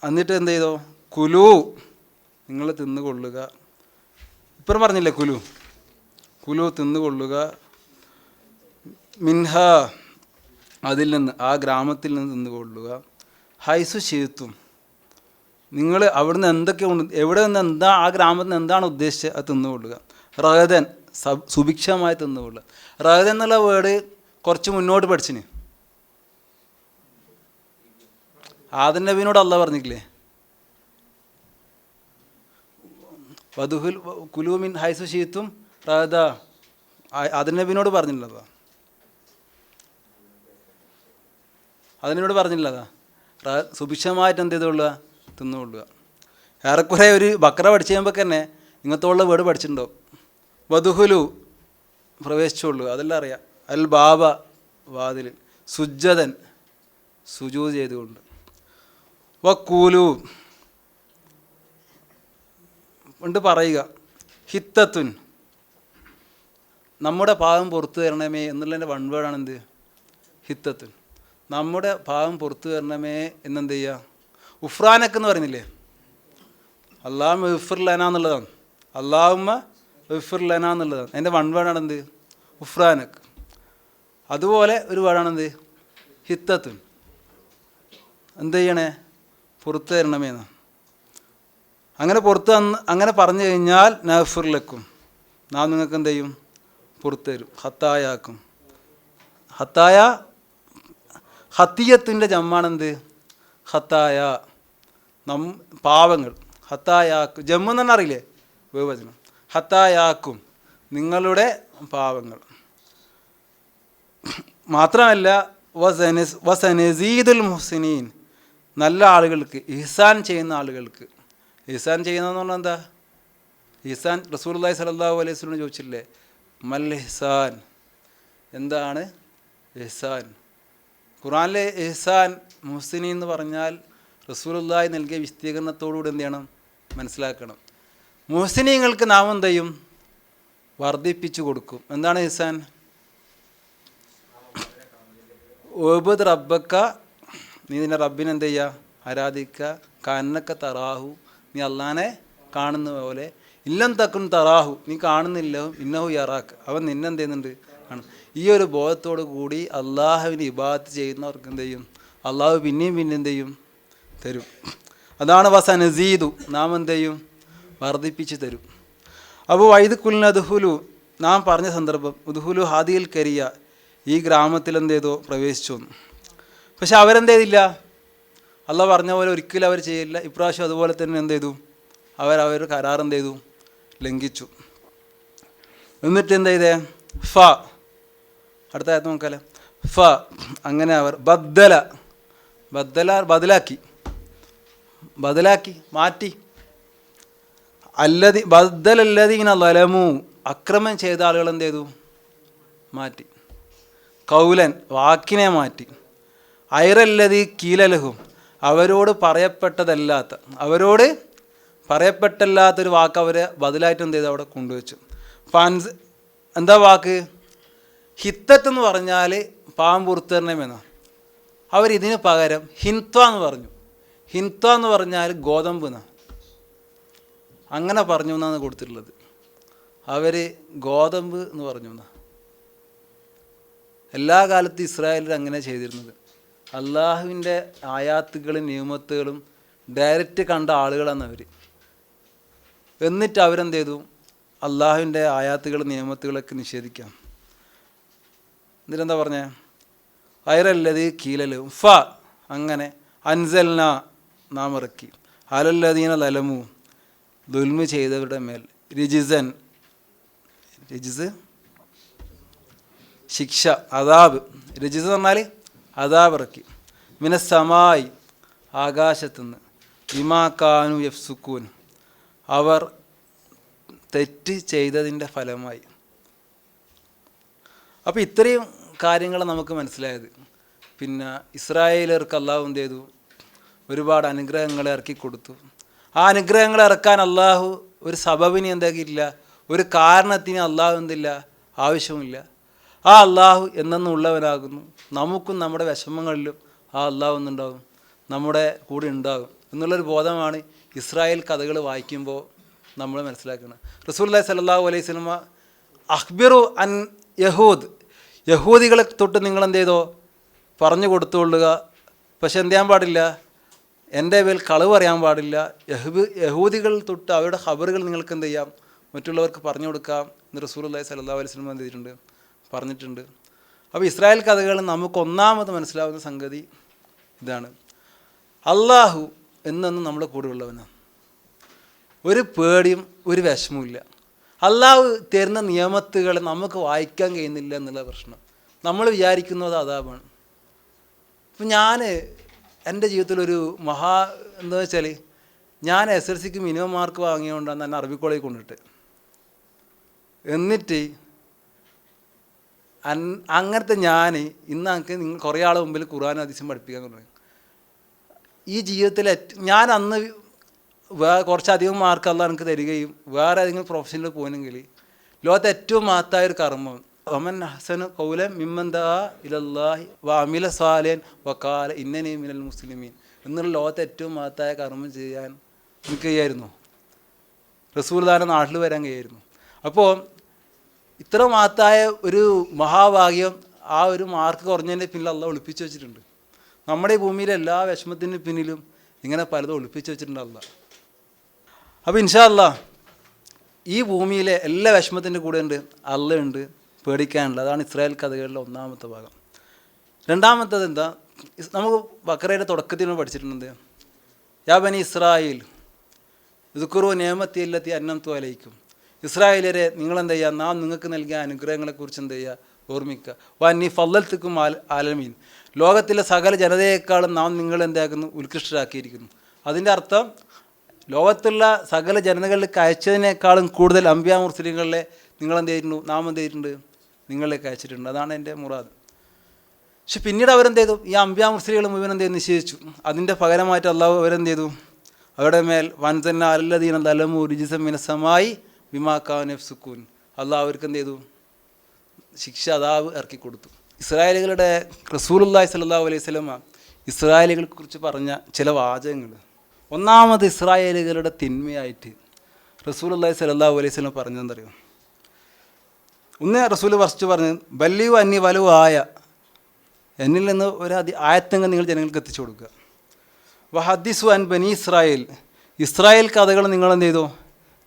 എന്നിട്ട് എന്ത് ചെയ്തോ, കുലു, നിങ്ങൾ തിന്നുകൊള്ളുക. ഇപ്പം പറഞ്ഞില്ലേ കുലു, കുലു തിന്നുകൊള്ളുക. മിൻഹ അതിൽ നിന്ന്, ആ ഗ്രാമത്തിൽ നിന്ന് തിന്നുകൊള്ളുക. ഹൈസു ശീത്തും, നിങ്ങൾ അവിടുന്ന് എന്തൊക്കെ ഉണ്ട്, എവിടെ നിന്ന് എന്താ, ആ ഗ്രാമത്തിൽ നിന്ന് എന്താണ് ഉദ്ദേശിച്ചത് അത് തിന്നുകൊള്ളുക. റഹദൻ സുഭിക്ഷമായി തിന്നുകൊള്ളുക. റഹദൻ എന്നുള്ള വേർഡ് കുറച്ച് മുന്നോട്ട് പഠിച്ചിന്. ആദം നബിനോട് അള്ളാഹ് പറഞ്ഞില്ലേ, വധുഹുൽ കുലൂമിൻ ഹൈസു ശീത്തും റഹദ, ആദം നബിനോട് പറഞ്ഞില്ലതാ, അതിനോട് പറഞ്ഞില്ലതാ. സുഭിക്ഷമായിട്ട് എന്ത് ചെയ്തുകൊള്ളുക, തിന്നുകൊള്ളുക. ഏറെക്കുറെ ഒരു ബക്ര പഠിച്ചു കഴിയുമ്പോൾ തന്നെ ഇങ്ങനത്തെ ഉള്ള വേർഡ് പഠിച്ചിട്ടുണ്ടോ. വധുഹുലു പ്രവേശിച്ചുള്ളൂ, അതെല്ലാം അറിയാം. അൽ ബാബ വാതിൽ, സുജ്ജതൻ സുജൂദ് ചെയ്തുകൊണ്ട്. വക്കൂലു കൊണ്ട് പറയുക. ഹിത്തത്തുൻ നമ്മുടെ പാവം പുറത്തു തരണമേ എന്നുള്ളതിൻ്റെ വൺ വേർഡാണ് എന്ത്, ഹിത്തത്തുൻ. നമ്മുടെ പാവം പുറത്തു തരണമേ എന്നെന്ത് ചെയ്യുക. ഉഫ്രാനക്ക് എന്ന് പറയുന്നില്ലേ, അള്ളാഹുമ്മ ഇഗ്ഫിർ ലനാ എന്നുള്ളതാണ്. അള്ളാഹുമ്മ ഇഗ്ഫിർ ലനാ എന്നുള്ളതാണ്. അതിൻ്റെ വൺ വേർഡാണ് എന്ത്, ഉഫ്രാനക്ക്. അതുപോലെ ഒരു വേർഡാണെന്ത്, ഹിത്തത്തുൻ. എന്ത് ചെയ്യണേ, പുറത്തു തരണമേന്ന്. അങ്ങനെ പുറത്ത് അങ്ങനെ പറഞ്ഞു കഴിഞ്ഞാൽ നഗ്ഫിർ ലക്കും, നാം നിങ്ങൾക്ക് എന്ത് ചെയ്യും, പുറത്തു തരും. ഹത്തായാക്കും, ഹത്തായ ഹത്തിയത്തിൻ്റെ ജമ്മാണെന്ത്, ഹത്തായ പാവങ്ങൾ. ഹത്തായാക്കും ജമ്മു എന്ന് തന്നെ അറിയില്ലേ ബഹുവചനം. ഹത്തായാക്കും നിങ്ങളുടെ പാവങ്ങൾ. മാത്രമല്ല വസനസീദുൽ മുഹ്സിനീൻ നല്ല ആളുകൾക്ക്, ഇഹ്സാൻ ചെയ്യുന്ന ആളുകൾക്ക്. ഇഹ്സാൻ ചെയ്യുന്നതെന്ന് പറഞ്ഞാൽ എന്താ, ഇഹ്സാൻ റസൂലുള്ളാഹി സ്വല്ലല്ലാഹു അലൈഹി വസല്ലം ചോദിച്ചില്ലേ, മൽ ഇഹ്സാൻ, എന്താണ് ഇഹ്സാൻ? ഖുർആനിലെ ഇഹ്സാൻ മുഹ്സിനീൻ എന്ന് പറഞ്ഞാൽ റസൂലുള്ളാഹി നൽകിയ വിശദീകരണത്തോടുകൂടി എന്ത് ചെയ്യണം, മനസ്സിലാക്കണം. മുഹ്സിനീങ്ങൾക്ക് നാം എന്ത് ചെയ്യും, വർദ്ധിപ്പിച്ചു കൊടുക്കും. എന്താണ് ഇഹ്സാൻ? ഒബുദ് റബ്ബക്ക, നീ നിൻ്റെ റബ്ബിനെ എന്ത് ചെയ്യുക, ആരാധിക്കുക. കന്നക്ക തറാഹു, നീ അള്ളാനെ കാണുന്ന പോലെ. ഇല്ലം തക്കുൻ തറാഹു, നീ കാണുന്നില്ല. ഇന്നഹു യറാക്ക്, അവൻ നിന്നെന്ത് ചെയ്യുന്നുണ്ട്, കാണും. ഈ ഒരു ബോധത്തോടു കൂടി അള്ളാഹുവിന് ഇബാദത്ത് ചെയ്യുന്നവർക്ക് എന്ത് ചെയ്യും, അള്ളാഹു പിന്നെയും പിന്നെ എന്ത് ചെയ്യും, തരും. അതാണ് വസനസീദു, നാം എന്ത് ചെയ്യും, വർദ്ധിപ്പിച്ച് തരും. അപ്പോൾ വൈദ് കുൽന ദുഹുലു, നാം പറഞ്ഞ സന്ദർഭം, ഉദ്ഹുലു ഹാദിയിൽ കരിയ, ഈ ഗ്രാമത്തിൽ എന്ത് ചെയ്തോ, പ്രവേശിച്ചു വന്നു. പക്ഷെ അവരെന്ത് ചെയ്തില്ല, അള്ളാഹ് പറഞ്ഞ പോലെ ഒരിക്കലും അവർ ചെയ്യില്ല. ഇപ്രാവശ്യം അതുപോലെ തന്നെ എന്ത് ചെയ്തു, അവർ കരാർ എന്ത് ചെയ്തു, ലംഘിച്ചു. എന്നിട്ട് എന്ത് ചെയ്തേ, ഫ, അടുത്ത ആയത്ത് നോക്കാല്ലേ, ഫ, അങ്ങനെ അവർ ബദലാക്കി മാറ്റി. ബദ്ദലല്ലദീന ലലമു, അക്രമം ചെയ്ത ആളുകൾ എന്ത് ചെയ്തു, മാറ്റി. കൗലൻ, വാക്കിനെ മാറ്റി. ഐറല്ലദീ കീലലഹും, അവരോട് പറയപ്പെട്ടല്ലാത്തൊരു വാക്ക് അവരെ ബദലായിട്ട് എന്ത് ചെയ്തു, അവിടെ കൊണ്ടുവച്ചു. എന്താ വാക്ക്, ഹിത്തത്ത് എന്ന് പറഞ്ഞാൽ പാമ്പുറുത്തരണമെന്നാ. അവരിതിന് പകരം ഹിൻത്വ എന്ന് പറഞ്ഞു. ഹിൻത്വ എന്ന് പറഞ്ഞാൽ ഗോതമ്പ് എന്നാ, അങ്ങനെ പറഞ്ഞു എന്നാണ് കൊടുത്തിട്ടുള്ളത്. അവർ ഗോതമ്പ് എന്ന് പറഞ്ഞു എന്നാ. എല്ലാ കാലത്തും ഇസ്രായേലിൽ അങ്ങനെ ചെയ്തിരുന്നത്. അള്ളാഹുവിൻ്റെ ആയാത്തുകളും നിയമത്തുകളും ഡയറക്റ്റ് കണ്ട ആളുകളാണ് അവർ. എന്നിട്ട് അവരെന്ത് ചെയ്തു, അള്ളാഹുവിൻ്റെ ആയാത്തുകളും നിയമത്തുകളൊക്കെ നിഷേധിക്കാം. എന്നിട്ടെന്താ പറഞ്ഞേ, ഐറല്ലതി കീലലും ഫ, അങ്ങനെ അൻസൽന, നാം ഇറക്കി, അലല്ലദീന ലലമു, ദുൽമ് ചെയ്തവരുടെ മേൽ, റിജിസ് ശിക്ഷ, അദാബ്. റിജിസ് എന്ന് പറഞ്ഞാൽ അദാബ് ഇറക്കി. മിനസ്സമായി, ആകാശത്തുനിന്ന്. ബിമാക്കാനു യഫ്സുക്കൂൻ, അവർ തെറ്റ് ചെയ്തതിൻ്റെ ഫലമായി. അപ്പോൾ ഇത്രയും കാര്യങ്ങൾ നമുക്ക് മനസ്സിലായത്. പിന്നെ ഇസ്രായേലർക്ക് അള്ളാഹു എന്ത് ചെയ്തു, ഒരുപാട് അനുഗ്രഹങ്ങൾ ഇറക്കി കൊടുത്തു. ആ അനുഗ്രഹങ്ങൾ ഇറക്കാൻ അള്ളാഹു ഒരു സബബിന് എന്താക്കിയിട്ടില്ല, ഒരു കാരണത്തിന് അള്ളാഹു എന്തില്ല, ആവശ്യമില്ല. ആ അള്ളാഹു എന്നെന്നും ഉള്ളവനാകുന്നു. നമുക്കും നമ്മുടെ വിഷമങ്ങളിലും ആ അള്ളാഹു എന്നുണ്ടാകും, നമ്മുടെ കൂടെ ഉണ്ടാകും എന്നുള്ളൊരു ബോധമാണ് ഇസ്രായേൽ കഥകൾ വായിക്കുമ്പോൾ നമ്മൾ മനസ്സിലാക്കുന്നത്. റസൂലുള്ളാഹി സ്വല്ലല്ലാഹു അലൈഹി വസല്ലം അഖ്ബിറു അൻ യഹൂദ്, യഹൂദികളെ തൊട്ട് നിങ്ങൾ എന്ത് ചെയ്തോ പറഞ്ഞു കൊടുത്തുകൊള്ളുക. പക്ഷെ എന്ത് ചെയ്യാൻ പാടില്ല, എൻ്റെ പേരിൽ കളവ് പറയാൻ പാടില്ല. യഹൂദികൾ തൊട്ട് അവരുടെ ഖബറുകൾ നിങ്ങൾക്ക് എന്ത് ചെയ്യാം, മറ്റുള്ളവർക്ക് പറഞ്ഞു കൊടുക്കാം എന്ന് റസൂലുള്ളാഹി സ്വല്ലല്ലാഹു അലൈഹി വസല്ലം എന്ത് ചെയ്തിട്ടുണ്ട്, പറഞ്ഞിട്ടുണ്ട്. അപ്പോൾ ഇസ്രായേൽ കഥകൾ നമുക്ക് ഒന്നാമത് മനസ്സിലാവുന്ന സംഗതി ഇതാണ്. അള്ളാഹു എന്നെന്നും നമ്മുടെ കൂടെയുള്ളവനാണ്. ഒരു പേടിയും ഒരു വിഷമവുമില്ല. അള്ളാഹു തരുന്ന നിയമത്തുകൾ നമുക്ക് വായിക്കാൻ കഴിയുന്നില്ല എന്നുള്ള പ്രശ്നം. നമ്മൾ വിചാരിക്കുന്നത് അതാപാണ്. ഇപ്പം ഞാൻ എൻ്റെ ജീവിതത്തിലൊരു എന്താ വെച്ചാൽ, ഞാൻ SSLCക്ക് മിനിമം മാർക്ക് വാങ്ങിയതുകൊണ്ടാണ് എന്നെ അറബി കോളേജിൽ കൊണ്ടിട്ട്. എന്നിട്ട് അങ്ങനത്തെ ഞാൻ ഇന്ന് എനിക്ക് നിങ്ങൾ കുറേ ആളെ മുമ്പിൽ ഖുർആൻ ഹദീസും പഠിപ്പിക്കാൻ തുടങ്ങി. ഈ ജീവിതത്തിൽ ഞാൻ അന്ന് കുറച്ചധികം മാർക്ക് അല്ല എനിക്ക് തരികയും വേറെ ഏതെങ്കിലും പ്രൊഫഷനിൽ പോകണമെങ്കിൽ ലോകത്തെ ഏറ്റവും മഹത്തായ ഒരു കർമ്മം വമൻ അഹ്സനു ഖൗലൻ മിമ്മൻ ദഅ ഇലല്ലാഹി വഅമില സാലിഹൻ വഖാല ഇന്നനി മിനൽ മുസ്ലിമീൻ എന്നുള്ള ലോകത്തെ ഏറ്റവും മഹത്തായ കർമ്മം ചെയ്യാൻ എനിക്ക് കഴിയായിരുന്നു. റസൂലുള്ളാഹിയുടെ നാട്ടിൽ വരാൻ കഴിയായിരുന്നു. അപ്പോൾ ഇത്ര മഹത്തായ ഒരു മഹാഭാഗ്യം ആ ഒരു മാർക്ക് കുറഞ്ഞതിൻ്റെ പിന്നിൽ അള്ളാഹ് ഒളിപ്പിച്ച് വെച്ചിട്ടുണ്ട്. നമ്മുടെ ഈ ഭൂമിയിലെ എല്ലാ വിഷമത്തിൻ്റെ പിന്നിലും ഇങ്ങനെ പലതും ഒളിപ്പിച്ച് വെച്ചിട്ടുണ്ട് അള്ളാഹ്. അപ്പോൾ ഇൻഷാ അല്ലാഹ് ഈ ഭൂമിയിലെ എല്ലാ വിഷമത്തിൻ്റെ കൂടെ ഉണ്ട് അള്ളാഹ് ഉണ്ട്, പേടിക്കാനുള്ളത്. അതാണ് ഇസ്രായേൽ കഥകളിലെ ഒന്നാമത്തെ ഭാഗം. രണ്ടാമത്തത് എന്താ, നമുക്ക് ബക്കറയുടെ തുടക്കത്തിൽ നിന്ന് പഠിച്ചിട്ടുണ്ട്. യാ ബനി ഇസ്രായേൽ ദുക്കുറു നിഅമത്തി അല്ലത്തി അൻഅംതു അലൈക്കും. ഇസ്രായേലരെ നിങ്ങളെന്ത് ചെയ്യുക, നാം നിങ്ങൾക്ക് നൽകിയ അനുഗ്രഹങ്ങളെക്കുറിച്ച് എന്ത് ചെയ്യുക, ഓർമ്മിക്കുക. വന്നി ഫല്ലൽത്തുക്കും ആലമീൻ, ലോകത്തിലെ സകല ജനതയേക്കാളും നാം നിങ്ങളെന്താക്കുന്നു, ഉത്കൃഷ്ടരാക്കിയിരിക്കുന്നു. അതിൻ്റെ അർത്ഥം ലോകത്തുള്ള സകല ജനതകളിലേക്ക് അയച്ചതിനേക്കാളും കൂടുതൽ അംബിയാ മുർസലീങ്ങളിലെ നിങ്ങളെന്ത് ചെയ്തിട്ടുണ്ട്, നാം എന്ത് ചെയ്തിട്ടുണ്ട്, നിങ്ങളിലേക്ക് അയച്ചിട്ടുണ്ട്. അതാണ് എൻ്റെ മുറാദ്. പക്ഷെ പിന്നീട് അവരെന്ത് ചെയ്തു, ഈ അംബിയാ മുർസലികൾ മുഴുവൻ എന്ത് ചെയ്തു, നിശ്ചയിച്ചു. അതിൻ്റെ പകരമായിട്ട് അള്ളാഹു അവരെന്ത് ചെയ്തു, അവരുടെ മേൽ വൻതന്ന അല്ലദീന ദലമു റിജ്സൻ മിനസ്സമായി ബിമാ കാനൂ യഫ്സുഖൂൻ, അള്ളാഹു അവർക്ക് എന്ത് ചെയ്തു, ശിക്ഷ അതാവ് ഇറക്കി കൊടുത്തു. ഇസ്രായേലികളുടെ റസൂലുള്ളാഹി സ്വല്ലല്ലാഹു അലൈഹി വസല്ലം ഇസ്രായേലികളെ കുറിച്ച് പറഞ്ഞ ചില വാചകങ്ങൾ. ഒന്നാമത് ഇസ്രായേലികളുടെ തിന്മയായിട്ട് റസൂലുള്ളാഹി സ്വല്ലല്ലാഹു അലൈഹി വസല്ലം പറഞ്ഞതെന്തറിയോ, ഒന്ന് റസൂൽ ഫസ്റ്റ് പറഞ്ഞത് ബല്ലിയു അന്നി വലു ആയ, എന്നിൽ നിന്ന് ഒരു ആയത്തങ്ങൾ നിങ്ങൾ ജനങ്ങൾക്ക് എത്തിച്ചു കൊടുക്കുക. വഹദ്ദിസു അൻ ബനി ഇസ്രായേൽ, ഇസ്രായേൽ കഥകൾ നിങ്ങളെന്ത് ചെയ്തു,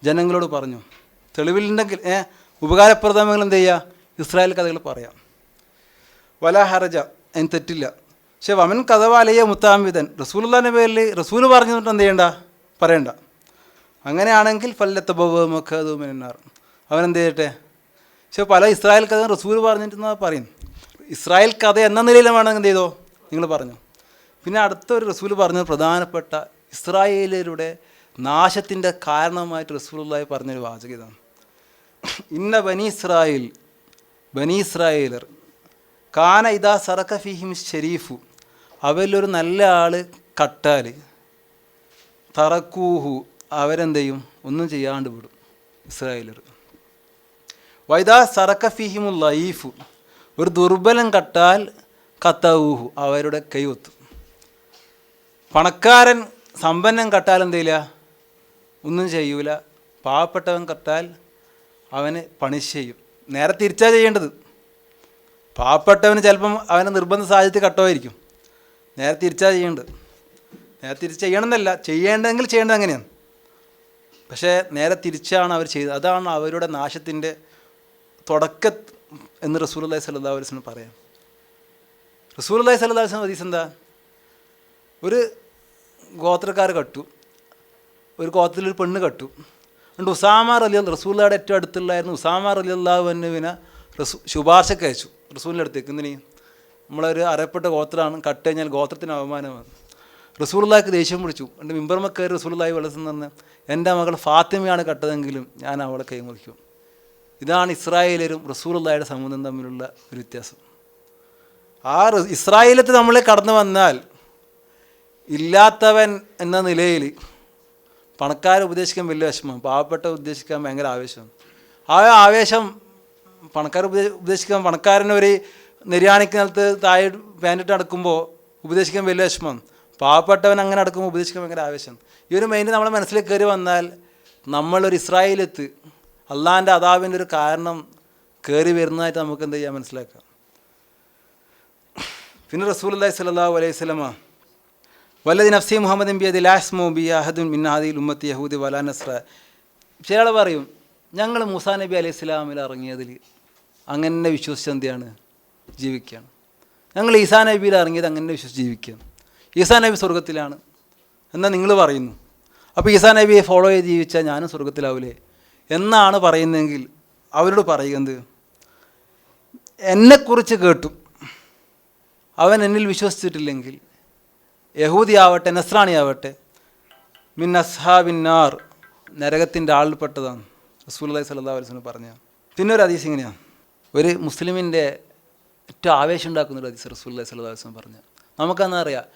ജനങ്ങളോട് പറഞ്ഞു. തെളിവിലുണ്ടെങ്കിൽ ഉപകാരപ്രദമെങ്കിൽ എന്ത് ചെയ്യുക, ഇസ്രായേൽ കഥകൾ പറയാം. വല ഹറജ, അതിന് തെറ്റില്ല. പക്ഷേ വമൻ കഥവാലയ മുത്താമിതൻ, റസൂലുള്ളാഹിൻ്റെ പേരിൽ റസൂൽ പറഞ്ഞിട്ട് എന്ത് ചെയ്യണ്ട, പറയണ്ട. അങ്ങനെയാണെങ്കിൽ ഫല്ലത്തബവ്വഅ മിനന്നാർ, അവനെന്ത് ചെയ്യട്ടെ. പക്ഷേ പല ഇസ്രായേൽ കഥ റസൂൽ പറഞ്ഞിട്ടെന്നാ പറയും. ഇസ്രായേൽ കഥ എന്ന നിലയിൽ വേണമെങ്കിൽ എന്ത് ചെയ്തോ, നിങ്ങൾ പറഞ്ഞു. പിന്നെ അടുത്തൊരു റസൂൽ പറഞ്ഞ പ്രധാനപ്പെട്ട ഇസ്രായേലരുടെ നാശത്തിൻ്റെ കാരണമായിട്ട് റസൂലുള്ളാഹി പറഞ്ഞൊരു വാചകം ഇതാണ്. ഇന്ന ബനി ഇസ്രായേലർ കാന ഇദാ സറക ഫീഹിം ഷരീഫു, അവരിലൊരു നല്ല ആൾ കട്ടാൽ തറക്കൂഹു, അവരെന്ത് ചെയ്യും, ഒന്നും ചെയ്യാണ്ട് വിടും ഇസ്രായേലർ. വൈദാ സറക ഫീഹിമുൽ ലഈഫു, ഒരു ദുർബലൻ കട്ടാൽ കത്തഊഹു, അവരുടെ കൈ ഒത്തും. പണക്കാരൻ സമ്പന്നൻ കട്ടാൽ എന്ത് ചെയ്യില്ല, ഒന്നും ചെയ്യൂല. പാവപ്പെട്ടവൻ കട്ടാൽ അവന് പണിഷ് ചെയ്യും. നേരെ തിരിച്ചാണ് ചെയ്യേണ്ടത്. പാവപ്പെട്ടവന് ചിലപ്പം അവനെ നിർബന്ധ സാഹചര്യത്തിൽ കട്ടുമായിരിക്കും. നേരെ തിരിച്ചാണ് ചെയ്യേണ്ടത്. നേരെ തിരിച്ച് ചെയ്യണമെന്നല്ല, ചെയ്യേണ്ടതെങ്കിൽ ചെയ്യേണ്ടത് അങ്ങനെയാണ്. പക്ഷേ നേരെ തിരിച്ചാണ് അവർ ചെയ്തത്. അതാണ് അവരുടെ നാശത്തിൻ്റെ തുടക്കം എന്ന് റസൂലുള്ളാഹി സ്വല്ലല്ലാഹു അലൈഹി വസല്ലം പറയാം. റസൂലുള്ളാഹി സ്വല്ലല്ലാഹു അലൈഹി വസല്ലം ഹദീസ് എന്താ, ഒരു ഗോത്രക്കാർ കട്ടു, ഒരു ഗോത്രത്തിലൊരു പെണ്ണ് കട്ടു. അതുകൊണ്ട് ഉസാമ റളിയല്ലാഹു, റസൂലുള്ളാഹിയുടെ ഏറ്റവും അടുത്തുള്ളായിരുന്നു ഉസാമ റളിയല്ലാഹു അൻഹുവിനെ ശുപാർശക്ക് അയച്ചു റസൂലിൻ്റെ അടുത്തേക്ക്. എന്തിന്, നമ്മളൊരു അറിയപ്പെട്ട ഗോത്രമാണ്, കട്ട് കഴിഞ്ഞാൽ ഗോത്രത്തിന് അവമാനമാണ്. റസൂലുള്ളാഹിക്ക് ദേഷ്യം പിടിച്ചു. എൻ്റെ മിമ്പർമ കയറി റസൂലുള്ളാഹി വെള്ളത്തിൽ നിന്ന്, എൻ്റെ മകൾ ഫാത്തിമയാണ് കട്ടതെങ്കിലും ഞാൻ അവളെ കൈമുറിക്കും. ഇതാണ് ഇസ്രായേലരും റസൂലുള്ളാഹിയുടെ സമൂഹം തമ്മിലുള്ള ഒരു വ്യത്യാസം. ആ ഇസ്രായേലത്ത് നമ്മളെ കടന്നു വന്നാൽ ഇല്ലാത്തവൻ എന്ന നിലയിൽ പണക്കാരെ ഉപദേശിക്കാൻ വലിയ വിഷമം, പാവപ്പെട്ട ഉപദേശിക്കാൻ ഭയങ്കര ആവേശമാണ്. ആ ആവേശം പണക്കാരെ ഉപദേശിക്കാൻ, പണക്കാരനെ ഒരു നിര്യാണിക്കകത്ത് താഴെ പാൻറ്റിട്ട് നടക്കുമ്പോൾ ഉപദേശിക്കാൻ വലിയ വിഷമം, പാവപ്പെട്ടവൻ അങ്ങനെ നടക്കുമ്പോൾ ഉപദേശിക്കാൻ ഭയങ്കര ആവേശം. ഈ ഒരു മൈൻഡ് നമ്മളെ മനസ്സിലേക്ക് കയറി വന്നാൽ നമ്മളൊരു ഇസ്രായേലത്ത് അള്ളാഹിൻ്റെ അദാബിൻ്റെ ഒരു കാരണം കയറി വരുന്നതായിട്ട് നമുക്ക് എന്ത് ചെയ്യാൻ മനസ്സിലാക്കാം. പിന്നെ റസൂലുള്ളാഹി സ്വല്ലല്ലാഹു അലൈഹി വസല്ലമ വല്ലദി നഫ്സി മുഹമ്മദിൻ ബിയദി ലാ യസ്മു ബി അഹദുൻ മിൻ ഹാദിഹിൽ ഉമ്മത്തി യഹൂദി വലാ നസ്ര. ചിലയാൾ പറയും ഞങ്ങൾ മൂസാ നബി അലൈഹി സ്വലാമിൽ ഇറങ്ങിയതിൽ അങ്ങനെ വിശ്വസിച്ച് എന്തെയാണ് ജീവിക്കുകയാണ്, ഞങ്ങൾ ഈസാ നബിയിൽ ഇറങ്ങിയത് അങ്ങനെ വിശ്വസിച്ച് ജീവിക്കുകയാണ്, ഈസാ നബി സ്വർഗത്തിലാണ് എന്നാൽ നിങ്ങൾ പറയുന്നു, അപ്പോൾ ഈസാ നബിയെ ഫോളോ ചെയ്ത് ജീവിച്ചാൽ ഞാനും സ്വർഗത്തിലാവില്ലേ എന്നാണ് പറയുന്നതെങ്കിൽ അവരോട് പറയുന്നത്, എന്നെക്കുറിച്ച് കേട്ടു അവൻ എന്നിൽ വിശ്വസിച്ചിട്ടില്ലെങ്കിൽ യഹൂദി ആവട്ടെ നസ്രാണി ആവട്ടെ മിൻ അസ്ഹാബിന്നാർ നരകത്തിൻ്റെ ആളിൽപ്പെട്ടതാണ് റസൂലുള്ളാഹി സ്വല്ലല്ലാഹു അലൈഹി വസല്ലം പറഞ്ഞു. പിന്നെ ഒരു ഹദീസ് ഇങ്ങനെയാണ്, ഒരു മുസ്ലിമിൻ്റെ ഏറ്റവും ആവേശം ഉണ്ടാക്കുന്ന ഒരു ഹദീസ് റസൂലുള്ളാഹി സ്വല്ലല്ലാഹു അലൈഹി വസല്ലം പറഞ്ഞു. നമുക്കെന്നാ അറിയാം,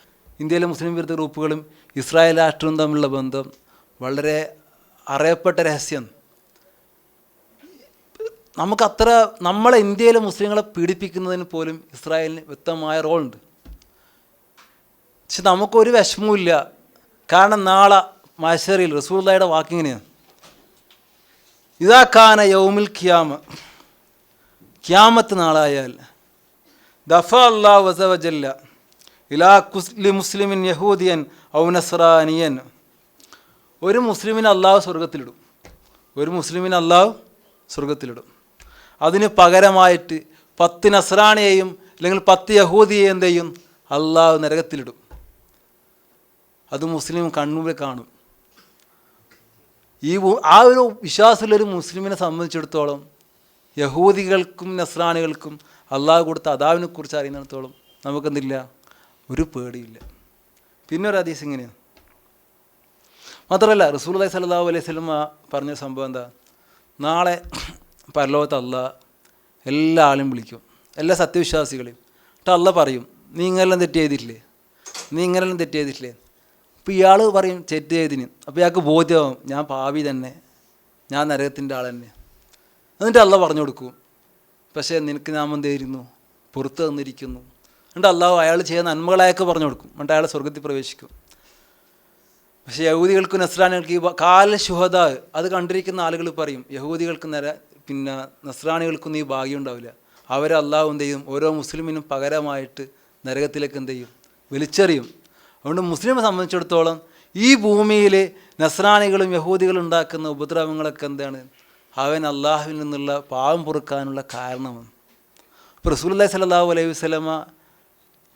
ഇന്ത്യയിലെ മുസ്ലിം വിരുദ്ധ ഗ്രൂപ്പുകളും ഇസ്രായേൽ രാഷ്ട്രവും തമ്മിലുള്ള ബന്ധം വളരെ അറിയപ്പെട്ട രഹസ്യം. നമുക്കത്ര നമ്മളെ ഇന്ത്യയിലെ മുസ്ലിങ്ങളെ പീഡിപ്പിക്കുന്നതിന് പോലും ഇസ്രായേലിന് വ്യക്തമായ റോളുണ്ട്. പക്ഷെ നമുക്കൊരു വിഷമവുമില്ല, കാരണം നാളെ മഹ്ശറിൽ റസൂലുള്ളാഹിയുടെ വാക്കിങ്ങനെയാണ്, ഇദാ കാന യൗമുൽ ഖിയാമ, ഖിയാമത്ത് നാളായാൽ ദഫ അല്ലാഹു അസ്സ വജല്ല ഇലാ കുല്ലി മുസ്ലിമിൻ യഹൂദിയൻ ഔ നസ്രാനിയൻ. ഒരു മുസ്ലിമിനെ അള്ളാഹു സ്വർഗത്തിലിടും, ഒരു മുസ്ലിമിനെ അള്ളാഹു സ്വർഗത്തിലിടും. അതിന് പകരമായിട്ട് 10 നസ്രാണിയെയും അല്ലെങ്കിൽ 10 യഹൂദിയെയും എന്ത് ചെയ്യും, അള്ളാഹു നരകത്തിലിടും. അത് മുസ്ലിം കണ്ണൂരിൽ കാണും. ആ ഒരു വിശ്വാസമുള്ളൊരു മുസ്ലിമിനെ സംബന്ധിച്ചിടത്തോളം യഹൂദികൾക്കും നസ്രാണികൾക്കും അള്ളാഹു കൊടുത്ത അദാവിനെ കുറിച്ച് അറിയുന്നിടത്തോളം നമുക്കെന്തില്ല, ഒരു പേടിയില്ല. പിന്നെ ഒരു ഹദീസ് ഇങ്ങനെയാണ്. മാത്രമല്ല റസൂലുള്ളാഹി സ്വല്ലല്ലാഹു അലൈഹി വസല്ലം പറഞ്ഞ സംഭവം എന്താ, നാളെ പരലോകത്ത് അള്ളാഹ് എല്ലാ ആളും വിളിക്കും, എല്ലാ സത്യവിശ്വാസികളെയും. എന്നിട്ട് അള്ളാഹ് പറയും, നീ ഇങ്ങനെല്ലാം തെറ്റ് ചെയ്തിട്ടില്ലേ, നീ ഇങ്ങനെല്ലാം തെറ്റ് ചെയ്തിട്ടില്ലേ. അപ്പോൾ ഇയാൾ പറയും തെറ്റ് ചെയ്തിന്. അപ്പോൾ ഇയാൾക്ക് ബോധ്യമാവും ഞാൻ പാപി തന്നെ, ഞാൻ നരകത്തിൻ്റെ ആൾ തന്നെ. എന്നിട്ട് അള്ളാഹ് പറഞ്ഞു കൊടുക്കും, പക്ഷേ നിനക്ക് നാം എന്തായിരുന്നു പുറത്ത് തന്നിരിക്കുന്നു. എന്നിട്ട് അള്ളാഹു അയാൾ ചെയ്യുന്ന നന്മകളായൊക്കെ പറഞ്ഞു കൊടുക്കും. എന്നിട്ട് അയാൾ സ്വർഗത്തിൽ പ്രവേശിക്കും. പക്ഷേ യഹൂദികൾക്കും നസ്രാണികൾക്ക് ഈ കാല ശുഹദ അത് കണ്ടിരിക്കുന്ന ആളുകൾ പറയും, യഹൂദികൾക്ക് പിന്നെ നസ്രാണികൾക്കൊന്നും ഈ ഭാഗ്യം ഉണ്ടാവില്ല. അവരെ അള്ളാഹു എന്ത് ചെയ്യും, ഓരോ മുസ്ലിമിനും പകരമായിട്ട് നരകത്തിലേക്ക് എന്ത് ചെയ്യും, വലിച്ചെറിയും. അതുകൊണ്ട് മുസ്ലിമിനെ സംബന്ധിച്ചിടത്തോളം ഈ ഭൂമിയിൽ നസ്രാണികളും യഹൂദികളും ഉണ്ടാക്കുന്ന ഉപദ്രവങ്ങളൊക്കെ എന്താണ്, അവൻ അള്ളാഹുവിൽ നിന്നുള്ള പാവം പൊറുക്കാനുള്ള കാരണമാണ്. ഇപ്പോൾ റസൂലുള്ളാഹി സ്വല്ലല്ലാഹു അലൈഹി വസല്ലമ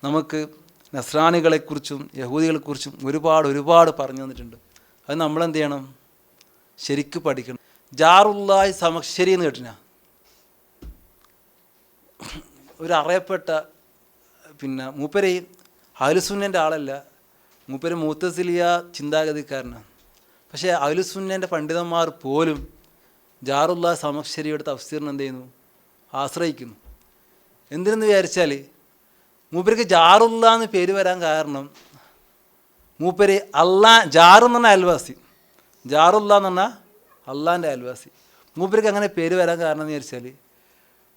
നമുക്ക് നസ്രാണികളെക്കുറിച്ചും യഹൂദികളെക്കുറിച്ചും ഒരുപാട് പറഞ്ഞു തന്നിട്ടുണ്ട്. അത് നമ്മളെന്ത് ചെയ്യണം, ശരിക്കും പഠിക്കണം. ജാറുല്ലാഹി സമക്ഷരി എന്ന് കേട്ടിന, ഒരു അറിയപ്പെട്ട പിന്നെ മൂപ്പര് അഹ്ലുസുന്നൻ്റെ ആളല്ല, മൂപ്പര് മുഅ്തസിലിയ ചിന്താഗതിക്കാരനാണ്. പക്ഷേ അഹ്ലുസുന്നൻ്റെ പണ്ഡിതന്മാർ പോലും ജാറുല്ലാഹി സമക്ഷരിയുടെ തഫ്സീറിന് എന്ത് ചെയ്യുന്നു, ആശ്രയിക്കുന്നു. എന്തിനെന്ന് വിചാരിച്ചാൽ മൂപ്പർക്ക് ജാറുല്ലാ എന്ന് പേര് വരാൻ കാരണം മൂപ്പര് ജാറെന്ന് പറഞ്ഞാൽ അയൽവാസി, ജാറുല്ലാ എന്ന് പറഞ്ഞാൽ അള്ളാൻ്റെ അയൽവാസി. മൂപ്പർക്ക് അങ്ങനെ പേര് വരാൻ കാരണം എന്ന് വിചാരിച്ചാൽ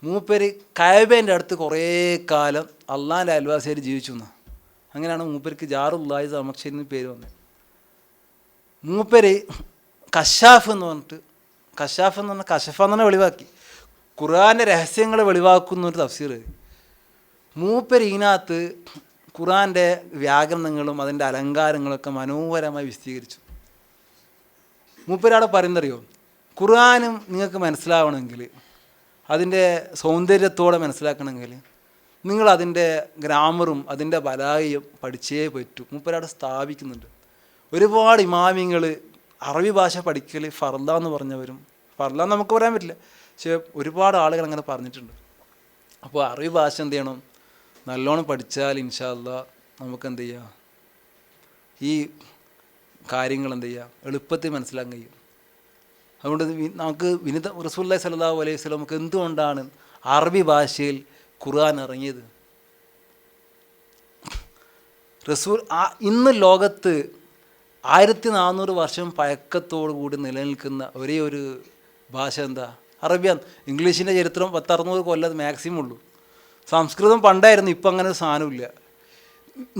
മൂപ്പര് കഅബേൻ്റെ അടുത്ത് കുറേ കാലം അള്ളാൻ്റെ അയൽവാസിയായിട്ട് ജീവിച്ചു എന്നാണ്. അങ്ങനെയാണ് മൂപ്പർക്ക് ജാറുല്ലാഹി സമക്ഷരി എന്ന് പേര് വന്നത്. മൂപ്പര് കശാഫ് എന്ന് പറഞ്ഞിട്ട്, കശാഫ് എന്ന് പറഞ്ഞാൽ കശഫ എന്ന് പറഞ്ഞാൽ വെളിവാക്കി, ഖുർആൻ്റെ രഹസ്യങ്ങളെ വെളിവാക്കുന്ന ഒരു തഫ്സീർ. മൂപ്പര് ഇതിനകത്ത് ഖുർആൻ്റെ വ്യാകരണങ്ങളും അതിൻ്റെ അലങ്കാരങ്ങളൊക്കെ മനോഹരമായി വിശദീകരിച്ചു. മൂപ്പരവിടെ പറയുന്നറിയോ, ഖുർആനും നിങ്ങൾക്ക് മനസ്സിലാവണമെങ്കിൽ, അതിൻ്റെ സൗന്ദര്യത്തോടെ മനസ്സിലാക്കണമെങ്കിൽ നിങ്ങളതിൻ്റെ ഗ്രാമറും അതിൻ്റെ ബലാഗയും പഠിച്ചേ പറ്റൂ. മൂപ്പരവിടെ സ്ഥാപിക്കുന്നുണ്ട്. ഒരുപാട് ഇമാമിങ്ങൾ അറബി ഭാഷ പഠിക്കൽ ഫർള എന്ന് പറഞ്ഞവരും, ഫർള നമുക്ക് പറയാൻ പറ്റില്ല, പക്ഷേ ഒരുപാട് ആളുകൾ അങ്ങനെ പറഞ്ഞിട്ടുണ്ട്. അപ്പോൾ അറബി ഭാഷ എന്ത് ചെയ്യണം, നല്ലോണം പഠിച്ചാൽ ഇൻഷാ അല്ലാഹ് നമുക്ക് എന്ത് ചെയ്യുക, ഈ കാര്യങ്ങൾ എന്ത് ചെയ്യുക, എളുപ്പത്തിൽ മനസ്സിലാക്കാൻ കഴിയും. അതുകൊണ്ട് നമുക്ക് റസൂലുള്ളാഹി സ്വല്ലല്ലാഹു അലൈഹി വസല്ലം നമുക്ക് എന്തുകൊണ്ടാണ് അറബി ഭാഷയിൽ ഖുർആൻ ഇറങ്ങിയത്. ഇന്ന് ലോകത്ത് 1400 വർഷം പഴക്കത്തോടു കൂടി നിലനിൽക്കുന്ന ഒരേ ഒരു ഭാഷ എന്താ, അറബിയാണ്. ഇംഗ്ലീഷിൻ്റെ ചരിത്രം 10-600 കൊല്ലം മാക്സിമം ഉള്ളൂ. സംസ്കൃതം പണ്ടായിരുന്നു, ഇപ്പം അങ്ങനെ ഒരു സാധനമില്ല.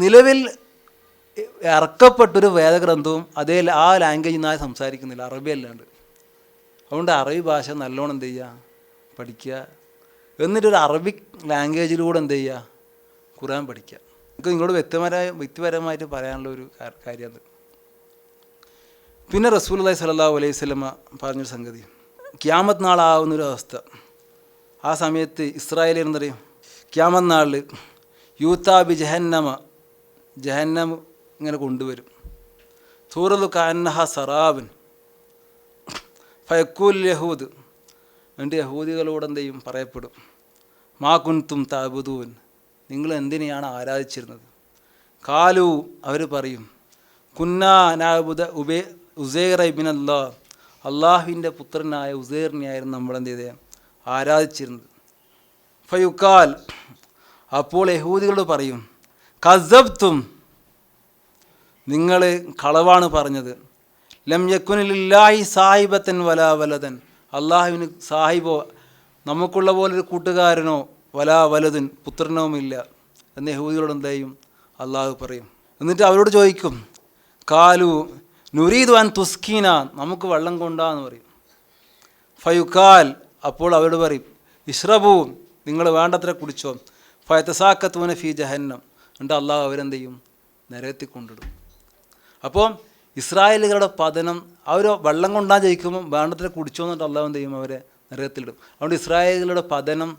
നിലവിൽ ഇറക്കപ്പെട്ടൊരു വേദഗ്രന്ഥവും ആ ലാംഗ്വേജിൽ നിന്നായി സംസാരിക്കുന്നില്ല, അറബി അല്ലാണ്ട്. അതുകൊണ്ട് അറബി ഭാഷ നല്ലോണം എന്ത് ചെയ്യുക, പഠിക്കുക. എന്നിട്ടൊരു അറബിക് ലാംഗ്വേജിലൂടെ എന്ത് ചെയ്യുക, ഖുർആൻ പഠിക്കുക. എനിക്ക് നിങ്ങളോട് വ്യക്തിപരമായിട്ട് പറയാനുള്ള ഒരു കാര്യമാണ്. പിന്നെ റസൂലുള്ളാഹി സ്വല്ലല്ലാഹു അലൈഹി വസല്ലമ പറഞ്ഞൊരു സംഗതി, ഖിയാമത്ത് നാളാവുന്നൊരു അവസ്ഥ. ആ സമയത്ത് ഇസ്രായേലിൽ എന്നറിയും, ഖിയാമത്ത് നാളിൽ യൂത്താബി ജഹന്നം ഇങ്ങനെ കൊണ്ടുവരും. സൂറത്തു കാന്നഹ സറാബൻ ഫയക്കൂൽ യഹൂദ്, എന്നിട്ട് യഹൂദികളോട് എന്ത് ചെയ്യും പറയപ്പെടും, മാ കുൻതും തഅബുദൂൻ, നിങ്ങൾ എന്തിനെയാണ് ആരാധിച്ചിരുന്നത്? കാലു, അവർ പറയും, കുന്നാ നഅബുദ ഉസൈറ ഇബ്നല്ലാ, അള്ളാഹുവിൻ്റെ പുത്രനായ ഉസൈറിനെയായിരുന്നു നമ്മളെന്ത് ചെയ്തത് ആരാധിച്ചിരുന്നത്. ഫയുക്കാൽ, അപ്പോൾ യഹൂദികളോട് പറയും, കസബ്തും, നിങ്ങൾ കളവാണ് പറഞ്ഞത്. ലം യക്കുനിലില്ലാഹി സാഹിബത്തൻ വലാ വലതൻ, അള്ളാഹുവിന് സാഹിബോ നമുക്കുള്ള പോലൊരു കൂട്ടുകാരനോ വലാ വലതൻ പുത്രനോമില്ല എന്ന് യഹൂദികളോട് എന്ത് ചെയ്യും അള്ളാഹു പറയും. എന്നിട്ട് അവരോട് ചോദിക്കും, കാലു നുരീദു അൻ തുസ്കീന, നമുക്ക് വെള്ളം കൊണ്ടാന്ന് പറയും. ഫയുക്കാൽ, അപ്പോൾ അവരോട് പറയും, ഇഷ്റബു, നിങ്ങൾ വേണ്ടത്ര കുടിച്ചോ. ഫയതസാക്കത്തൂന ഫീ ജഹന്നം, എന്നിട്ട് അള്ളാഹു അവരെന്ത് ചെയ്യും നരകത്തിൽ കൊണ്ടിടും. അപ്പോൾ ഇസ്രായേലുകളുടെ പതനം, അവർ വെള്ളം കൊണ്ടാൻ ജയിക്കുമ്പം വേണ്ടത്ര കുടിച്ചോ എന്നിട്ട് അള്ളാഹു എന്ത് ചെയ്യും അവരെ നരകത്തിലിടും. അതുകൊണ്ട് ഇസ്രായേലുകളുടെ പതനം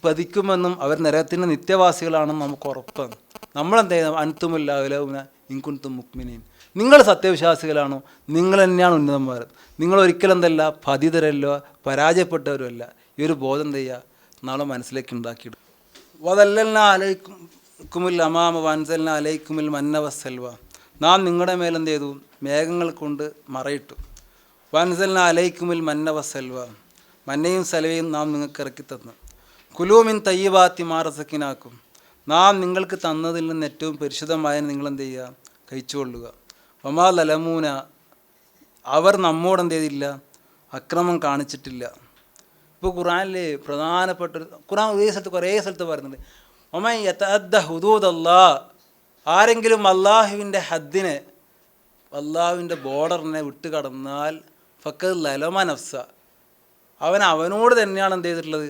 പതിക്കുമെന്നും അവർ നരകത്തിൻ്റെ നിത്യവാസികളാണെന്ന് നമുക്ക് ഉറപ്പാണ്. നമ്മളെന്ത് ചെയ്യുന്നത്, അൻതുമില്ലാവുന ഇൻകുൻതും മുക്മിനീൻ, നിങ്ങൾ സത്യവിശ്വാസികളാണോ, നിങ്ങൾ തന്നെയാണ് ഉന്നതന്മാർ, നിങ്ങൾ ഒരിക്കലും എന്തല്ല പതിതരല്ലോ പരാജയപ്പെട്ടവരും അല്ല. ഈ ഒരു ബോധം എന്ത് ചെയ്യുക നാളെ മനസ്സിലേക്ക് ഉണ്ടാക്കിയിടും. വദല്ലൽന അലൈക്കുമുൽ അമാമ വൻസൽന അലൈക്കുമുൽ മന്ന വസ്സൽവ, നാം നിങ്ങളുടെ മേലെന്ത് ചെയ്തു മേഘങ്ങൾ കൊണ്ട് മറയിട്ടു. വൻസൽന അലൈക്കുമുൽ മന്ന വസ്സൽവ, മന്നയും സലവയും നാം നിങ്ങൾക്ക് ഇറക്കി തന്നു. കുലൂമിൻ തയ്യിബാത്തി മാറസക്കിനാക്കും, നാം നിങ്ങൾക്ക് തന്നതിൽ നിന്ന് ഏറ്റവും പരിശുദ്ധമായ നിങ്ങളെന്ത് ചെയ്യുക കഴിച്ചുകൊള്ളുക. വമാ ലലമൂന, അവർ നമ്മോടെന്ത് ചെയ്തില്ല അക്രമം കാണിച്ചിട്ടില്ല. ഇപ്പോൾ ഖുർആനിൽ പ്രധാനപ്പെട്ടൊരു ഖുർആൻ കുറേ സ്ഥലത്ത് പറയുന്നുണ്ട്, ഒമൻ യതഅദ്ദ ഹുദൂദല്ലാ, ആരെങ്കിലും അള്ളാഹുവിൻ്റെ ഹദ്ദിനെ അള്ളാഹുവിൻ്റെ ബോർഡറിനെ വിട്ട് കടന്നാൽ ഫഖദ് ലലമ നഫ്സ, അവനോട് തന്നെയാണ് എന്ത് ചെയ്തിട്ടുള്ളത്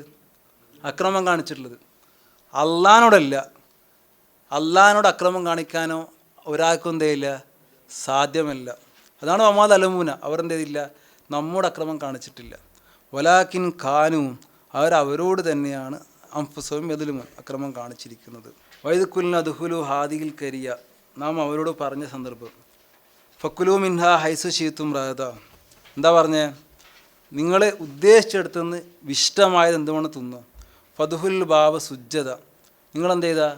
അക്രമം കാണിച്ചിട്ടുള്ളത്. അള്ളാഹിനോടല്ല. അള്ളാഹിനോട് അക്രമം കാണിക്കാനോ ഒരാൾക്കും എന്ത് ചെയ്യില്ല സാധ്യമല്ല. അതാണ് വമാ ലലമൂന, അവരെന്ത് ചെയ്തില്ല നമ്മോട് അക്രമം കാണിച്ചിട്ടില്ല. വലാക്കിൻ ഖാനു, അവരോട് തന്നെയാണ് അംഫുസവും എതിലും അക്രമം കാണിച്ചിരിക്കുന്നത്. വൈദുക്കുലിന് ദുഹുലു ഹാദിയിൽ കരിയ, നാം അവരോട് പറഞ്ഞ സന്ദർഭം, ഫക്കുലു മിൻഹ ഹൈസു ഷീത്തും റഹദ, എന്താ പറഞ്ഞേ, നിങ്ങളെ ഉദ്ദേശിച്ചെടുത്തുനിന്ന് ഇഷ്ടമായത് എന്തുകൊണ്ട് തിന്നു. ഫതുഹുൽ ബാബ സുജ്ജത, നിങ്ങളെന്ത് ചെയ്താ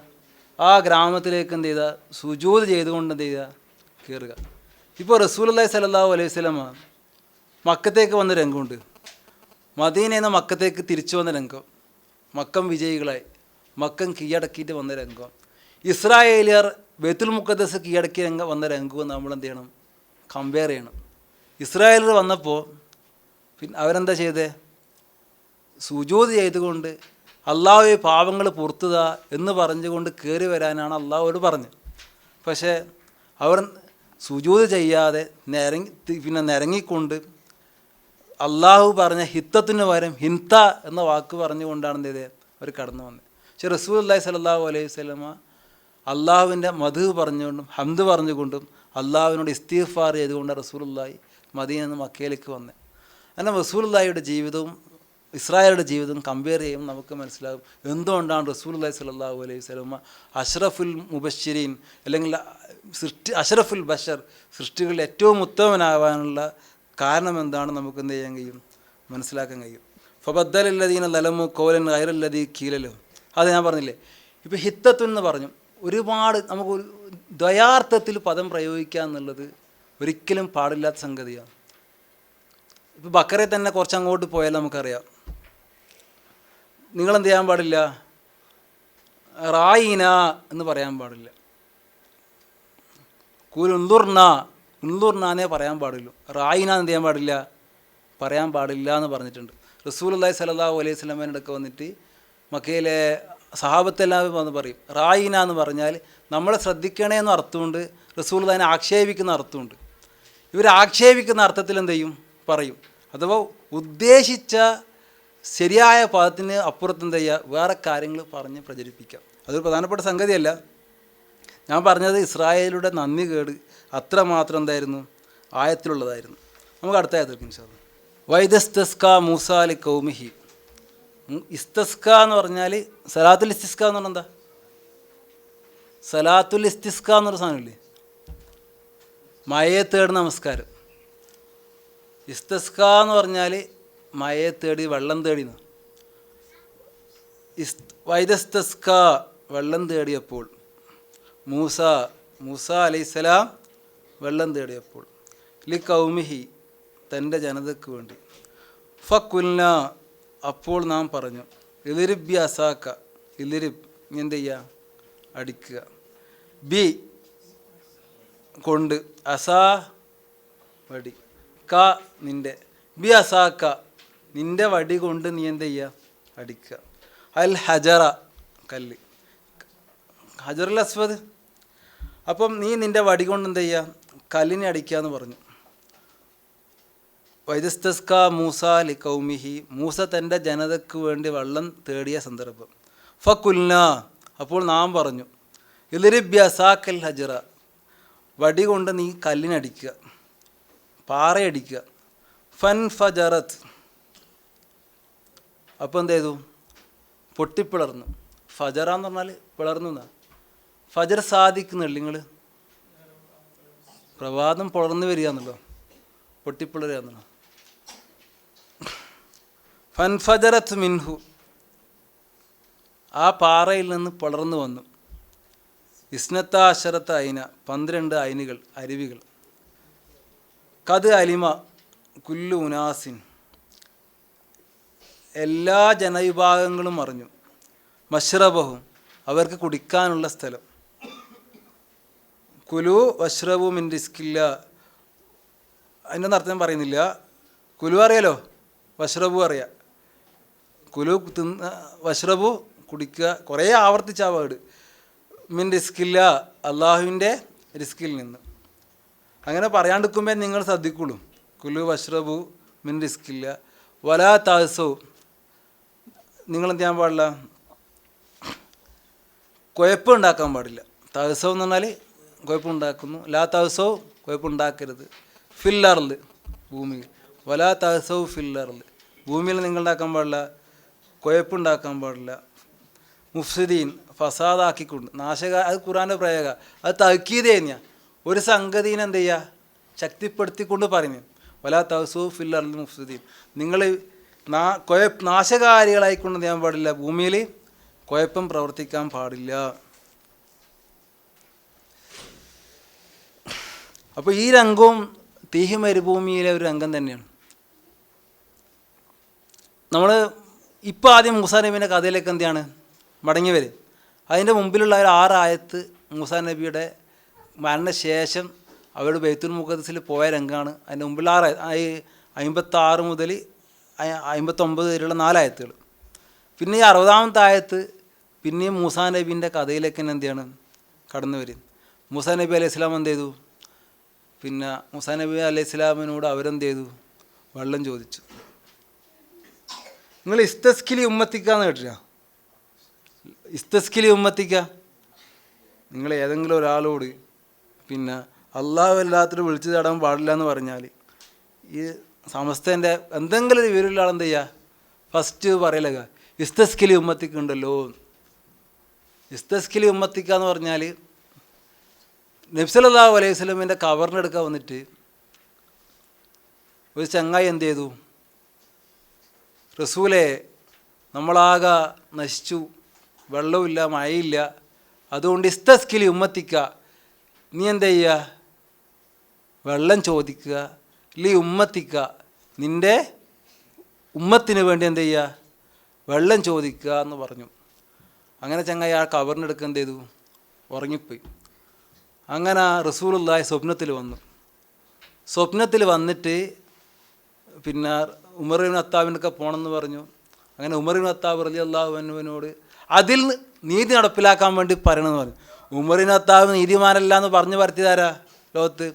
ആ ഗ്രാമത്തിലേക്ക് എന്ത് ചെയ്താൽ സുജൂദ് ചെയ്തുകൊണ്ട് എന്ത് ചെയ്യുക കയറുക. ഇപ്പോൾ റസൂലുള്ളാഹി സ്വല്ലല്ലാഹു അലൈഹി വസല്ലമ മക്കത്തേക്ക് വന്ന രംഗമുണ്ട്, മദീനയിൽ നിന്ന് മക്കത്തേക്ക് തിരിച്ചു വന്ന രംഗം, മക്കം വിജയികളായി മക്കം കീഴടക്കിയിട്ട് വന്ന രംഗം, ഇസ്രായേലിയർ ബൈത്തുൽ മുഖദ്ദസ് കീഴടക്കി വന്ന രംഗവും നമ്മൾ എന്ത് ചെയ്യണം കമ്പയർ ചെയ്യണം. ഇസ്രായേലിയർ വന്നപ്പോൾ പിന്നെ അവരെന്താ ചെയ്തേ, സുജൂദ് ചെയ്തുകൊണ്ട് അള്ളാഹുവെ പാവങ്ങൾ പുറത്തുക എന്ന് പറഞ്ഞുകൊണ്ട് കയറി വരാനാണ് അള്ളാഹുവോട് പറഞ്ഞത്. പക്ഷേ അവർ സുജൂദ് ചെയ്യാതെ നിരങ്ങിക്കൊണ്ട് അള്ളാഹു പറഞ്ഞ ഹിത്തത്തിന് പകരം ഹിൻത എന്ന വാക്ക് പറഞ്ഞുകൊണ്ടാണ് എന്ത് ചെയ്തത് അവർ കടന്നു വന്നത്. പക്ഷേ റസൂലുള്ളാഹി സ്വല്ലല്ലാഹു അലൈഹി വസല്ലമ അള്ളാഹുവിൻ്റെ മദ്ഹ് പറഞ്ഞുകൊണ്ടും ഹംദ് പറഞ്ഞുകൊണ്ടും അള്ളാഹുവിനോട് ഇസ്തിഗ്ഫാർ ചെയ്തുകൊണ്ടാണ് റസൂലുള്ളാഹി മദീനയിൽ നിന്ന് മക്കയിലേക്ക് വന്നത്. അങ്ങനെ റസൂലുള്ളാഹിയുടെ ജീവിതവും ഇസ്രായേലിയുടെ ജീവിതം കമ്പയർ ചെയ്യുമ്പോൾ നമുക്ക് മനസ്സിലാകും എന്തുകൊണ്ടാണ് റസൂലുള്ളാഹി സ്വല്ലല്ലാഹു അലൈഹി വസല്ലമ അഷ്റഫുൽ മുബശ്ശിരീൻ അല്ലെങ്കിൽ അഷ്റഫുൽ ബഷർ, സൃഷ്ടികളിൽ ഏറ്റവും ഉത്തമനാവാനുള്ള കാരണം എന്താണെന്ന് നമുക്ക് എന്ത് ചെയ്യാൻ കഴിയും മനസ്സിലാക്കാൻ കഴിയും. ഫബദ്ദലല്ലദീന ലലമു ഖൗലൻ ഗൈറല്ലദീ ഖീല ലഹും, അത് ഞാൻ പറഞ്ഞില്ലേ. ഇപ്പോൾ ഹിത്തത്തുൻ എന്ന് പറഞ്ഞു, ഒരുപാട് നമുക്ക് ദ്വയാർത്ഥത്തിൽ പദം പ്രയോഗിക്കുക എന്നുള്ളത് ഒരിക്കലും പാടില്ലാത്ത സംഗതിയാണ്. ഇപ്പോൾ ബക്കറെ തന്നെ കുറച്ചങ്ങോട്ട് പോയാൽ നമുക്കറിയാം, നിങ്ങളെന്ത് ചെയ്യാൻ പാടില്ല, റായിന എന്ന് പറയാൻ പാടില്ല, ഉന്തുർനാന്നേ പറയാൻ പാടുള്ളൂ, റായിന എന്ത് ചെയ്യാൻ പാടില്ല പറയാൻ പാടില്ല എന്ന് പറഞ്ഞിട്ടുണ്ട്. റസൂലുള്ളാഹി സ്വല്ലല്ലാഹു അലൈഹി വസല്ലമയുടെ വന്നിട്ട് മക്കയിലെ സഹാബത്തെല്ലാം വന്ന് പറയും റായിന എന്ന് പറഞ്ഞാൽ നമ്മളെ ശ്രദ്ധിക്കണേ എന്ന അർത്ഥമുണ്ട്, റസൂലുള്ളാഹിനെ ആക്ഷേപിക്കുന്ന അർത്ഥമുണ്ട്. ഇവർ ആക്ഷേപിക്കുന്ന അർത്ഥത്തിൽ എന്ത് ചെയ്യും പറയും, അഥവാ ഉദ്ദേശിച്ച ശരിയായ പദത്തിന് അപ്പുറത്ത് എന്ത് ചെയ്യുക വേറെ കാര്യങ്ങൾ പറഞ്ഞ് പ്രചരിപ്പിക്കാം. അതൊരു പ്രധാനപ്പെട്ട സംഗതിയല്ല. ഞാൻ പറഞ്ഞത് ഇസ്രായേലിയുടെ നന്ദി കേട് അത്രമാത്രം എന്തായിരുന്നു, ആയത്തിലുള്ളതായിരുന്നു. നമുക്ക് അടുത്ത ആയത്തിലേക്ക് ഇൻഷാ അല്ലാഹ്. വൈദസ്തസ്ക മൂസാലി കൗമിഹി. ഇസ്തസ്ക എന്ന് പറഞ്ഞാൽ സലാത്തുൽ ഇസ്തിസ്ക എന്ന് പറഞ്ഞാൽ എന്താ? സലാത്തുൽ ഇസ്തിസ്ക എന്നൊരു സാധനമില്ലേ, മഴയെ തേടുന്ന നമസ്കാരം. ഇസ്തസ്ക എന്ന് പറഞ്ഞാൽ മഴയെ തേടി, വെള്ളം തേടിന്ന്. വൈദസ്തസ്ക വെള്ളം തേടിയപ്പോൾ, മൂസ അലൈഹിസ്സലാം വെള്ളം തേടിയപ്പോൾ, ലി കൗമിഹി തൻ്റെ ജനതയ്ക്ക് വേണ്ടി, ഫക്കുൽന അപ്പോൾ നാം പറഞ്ഞു, ഇലിരിബ് അസാക്ക, ഇലിരിബ് നീ എന്ത് ചെയ്യുക, അടിക്കുക, ബി കൊണ്ട്, അസാ വടി, ക നിൻ്റെ, ബി അസാക്ക നിൻ്റെ വടി കൊണ്ട് നീ എന്ത് ചെയ്യുക, അടിക്കുക, അൽ ഹജറ കല്ല്, ഹജറുൽ അസ്വദ്. അപ്പം നീ നിൻ്റെ വടി കൊണ്ട് എന്ത് ചെയ്യുക, കല്ലിനെ അടിക്കുക എന്ന് പറഞ്ഞു. വൈദസ്തസ്ക മൂസ ലി കൗമിഹി, മൂസ തൻ്റെ ജനതയ്ക്ക് വേണ്ടി വെള്ളം തേടിയ സന്ദർഭം. ഫക്കുൽന അപ്പോൾ നാം പറഞ്ഞു, ഇലിരിബ്യസാക്കൽ ഹജറ വടി കൊണ്ട് നീ കല്ലിനടിക്കുക, പാറയടിക്കുക. ഫൻ ഫജറത്ത് അപ്പോൾ എന്ത് ചെയ്തു, പൊട്ടിപ്പിളർന്നു. ഫജറ എന്ന് പറഞ്ഞാൽ പിളർന്നു എന്നാ. ഫജർ സാധിക്കുന്നുള്ളൂ നിങ്ങൾ, പ്രഭാതം പുലർന്നു വരിക എന്നല്ലോ, പൊട്ടിപ്പിളരുക എന്നല്ലോ. ഫൻഫജറത്ത് മിൻഹു ആ പാറയിൽ നിന്ന് പിളർന്നു വന്നു. ഇസ്നത്താശരത്ത ഐന 12 ഐനുകൾ, അരുവികൾ. കത് അലിമ കുല്ലു ഉനാസിൻ എല്ലാ ജനവിഭാഗങ്ങളും അറിഞ്ഞു, മഷ്റബഹും അവർക്ക് കുടിക്കാനുള്ള സ്ഥലം. കുലു വഷ്റബു മിൻ റിസ്കില്ല, അതിൻ്റെ ഒന്നും അർത്ഥം പറയുന്നില്ല. കുലു അറിയാലോ, വഷ്റബു അറിയാം. കുലു തിന്ന, വഷ്റബു കുടിക്കുക, കുറേ ആവർത്തിച്ച ആ വേർഡ്. മിൻ റിസ്കില്ല അള്ളാഹുവിൻ്റെ റിസ്കിൽ നിന്ന്. അങ്ങനെ പറയാണ്ടിരിക്കുമ്പോൾ നിങ്ങൾ ശ്രദ്ധിക്കുള്ളൂ. കുലു വഷ്റബു മിൻ റിസ്കില്ല വലാ താസോ, നിങ്ങളെന്ത് ചെയ്യാൻ പാടില്ല, കുഴപ്പമുണ്ടാക്കാൻ പാടില്ല. തഹസോ എന്ന് പറഞ്ഞാൽ കുഴപ്പമുണ്ടാക്കുന്നു, ലാ തഹസോ കുഴപ്പമുണ്ടാക്കരുത്. ഫില്ലറിൽ ഭൂമിയിൽ, വലാ തഹസോ ഫില്ലറിൽ ഭൂമിയിൽ നിങ്ങൾ ഉണ്ടാക്കാൻ പാടില്ല, കുഴപ്പമുണ്ടാക്കാൻ പാടില്ല. മുഫ്സിദീൻ ഫസാദാക്കിക്കൊണ്ട്, നാശക, അത് ഖുർആൻ്റെ പ്രയോഗ, അത് തഹ്കീദ് കഴിഞ്ഞാൽ ഒരു സംഗതിനെ എന്ത് ചെയ്യുക, ശക്തിപ്പെടുത്തിക്കൊണ്ട് പറയുന്നു. വലാ തഹസോ ഫില്ലറിൽ മുഫ്സിദീൻ, നിങ്ങൾ നാശകാരികളായിക്കൊണ്ട് ചെയ്യാൻ പാടില്ല, ഭൂമിയിൽ കുഴപ്പം പ്രവർത്തിക്കാൻ പാടില്ല. അപ്പോൾ ഈ രംഗവും തീഹി മരുഭൂമിയിലെ ഒരു രംഗം തന്നെയാണ്. നമ്മൾ ഇപ്പോൾ ആദ്യം മൂസാ നബീൻ്റെ കഥയിലേക്ക് എന്താണ് മടങ്ങി വരും. അതിൻ്റെ മുമ്പിലുള്ള ഒരു 6 ആയത്ത് മൂസാ നബിയുടെ മരണശേഷം അവരുടെ ബൈത്തുൽ മുഖദ്ദിസിൽ പോയ രംഗമാണ്. അതിൻ്റെ മുമ്പിൽ 56 മുതൽ 59 വരെയുള്ള 4 ആയത്തുകൾ. പിന്നെ ഈ 60ാമത്തെ ആയത്ത് പിന്നെയും മൂസാ നബീൻ്റെ കഥയിലേക്ക് തന്നെ എന്താണ് കടന്നു വരും. മൂസാ നബി അലൈഹി സ്വലാം എന്ത് ചെയ്തു, പിന്നെ മൂസാ നബി അലൈഹി സ്വലാമിനോട് അവരെന്ത് ചെയ്തു, വെള്ളം ചോദിച്ചു. നിങ്ങൾ ഇസ്തസ്കിലി ഉമ്മത്തിക്കാന്ന് കേട്ടില്ല? ഇസ്തസ്കിലി ഉമ്മത്തിക്ക, നിങ്ങൾ ഏതെങ്കിലും ഒരാളോട് പിന്നെ അള്ളാഹു അല്ലാത്തൊരു വിളിച്ചു തേടാൻ പാടില്ല എന്ന് പറഞ്ഞാൽ ഈ സമസ്തൻ്റെ എന്തെങ്കിലും ഒരു വിവരമുള്ള ആളെന്ത് ചെയ്യുക, ഫസ്റ്റ് പറയലക ഇസ്തസ്കിലി ഉമ്മത്തിക്കുണ്ടല്ലോ. ഇസ്തസ്കിലി ഉമ്മത്തിക്ക എന്ന് പറഞ്ഞാൽ നബി സല്ലല്ലാഹു അലൈഹി വസല്ലമിൻ്റെ കവറിനെടുക്കാൻ വന്നിട്ട് ഒരു ചങ്ങായി എന്ത് ചെയ്തു, റസൂലേ നമ്മളാകെ നശിച്ചു, വെള്ളമില്ല, മഴയില്ല, അതുകൊണ്ട് ഇസ്തസ്കിലി ഉമ്മത്തിക്ക, നീ എന്താ ചെയ്യുക, വെള്ളം ചോദിക്കുക, ലി ഉമ്മത്തിക്ക, നിൻ്റെ ഉമ്മത്തിന് വേണ്ടി എന്ത് ചെയ്യുക, വെള്ളം ചോദിക്കുക എന്ന് പറഞ്ഞു. അങ്ങനെ ചങ്ങായി ആ കവറിനെടുക്കുക എന്ത് ചെയ്തു, ഉറങ്ങിപ്പോയി. അങ്ങനെ റസൂലുള്ളാഹി സ്വപ്നത്തിൽ വന്നു. സ്വപ്നത്തിൽ വന്നിട്ട് പിന്നെ ഉമർ ഇബ്നു ഖത്താബിനൊക്കെ പോകണമെന്ന് പറഞ്ഞു. അങ്ങനെ ഉമർ ഇബ്നു ഖത്താബ് റളിയല്ലാഹു അൻഹുവിനോട് അതിൽ നീതി നടപ്പിലാക്കാൻ വേണ്ടി പറയണമെന്ന് പറഞ്ഞു. ഉമർ ഇബ്നു ഖത്താബ് നീതിമാനല്ല എന്ന് പറഞ്ഞു പരത്തിയതാരാ ലോകത്ത്?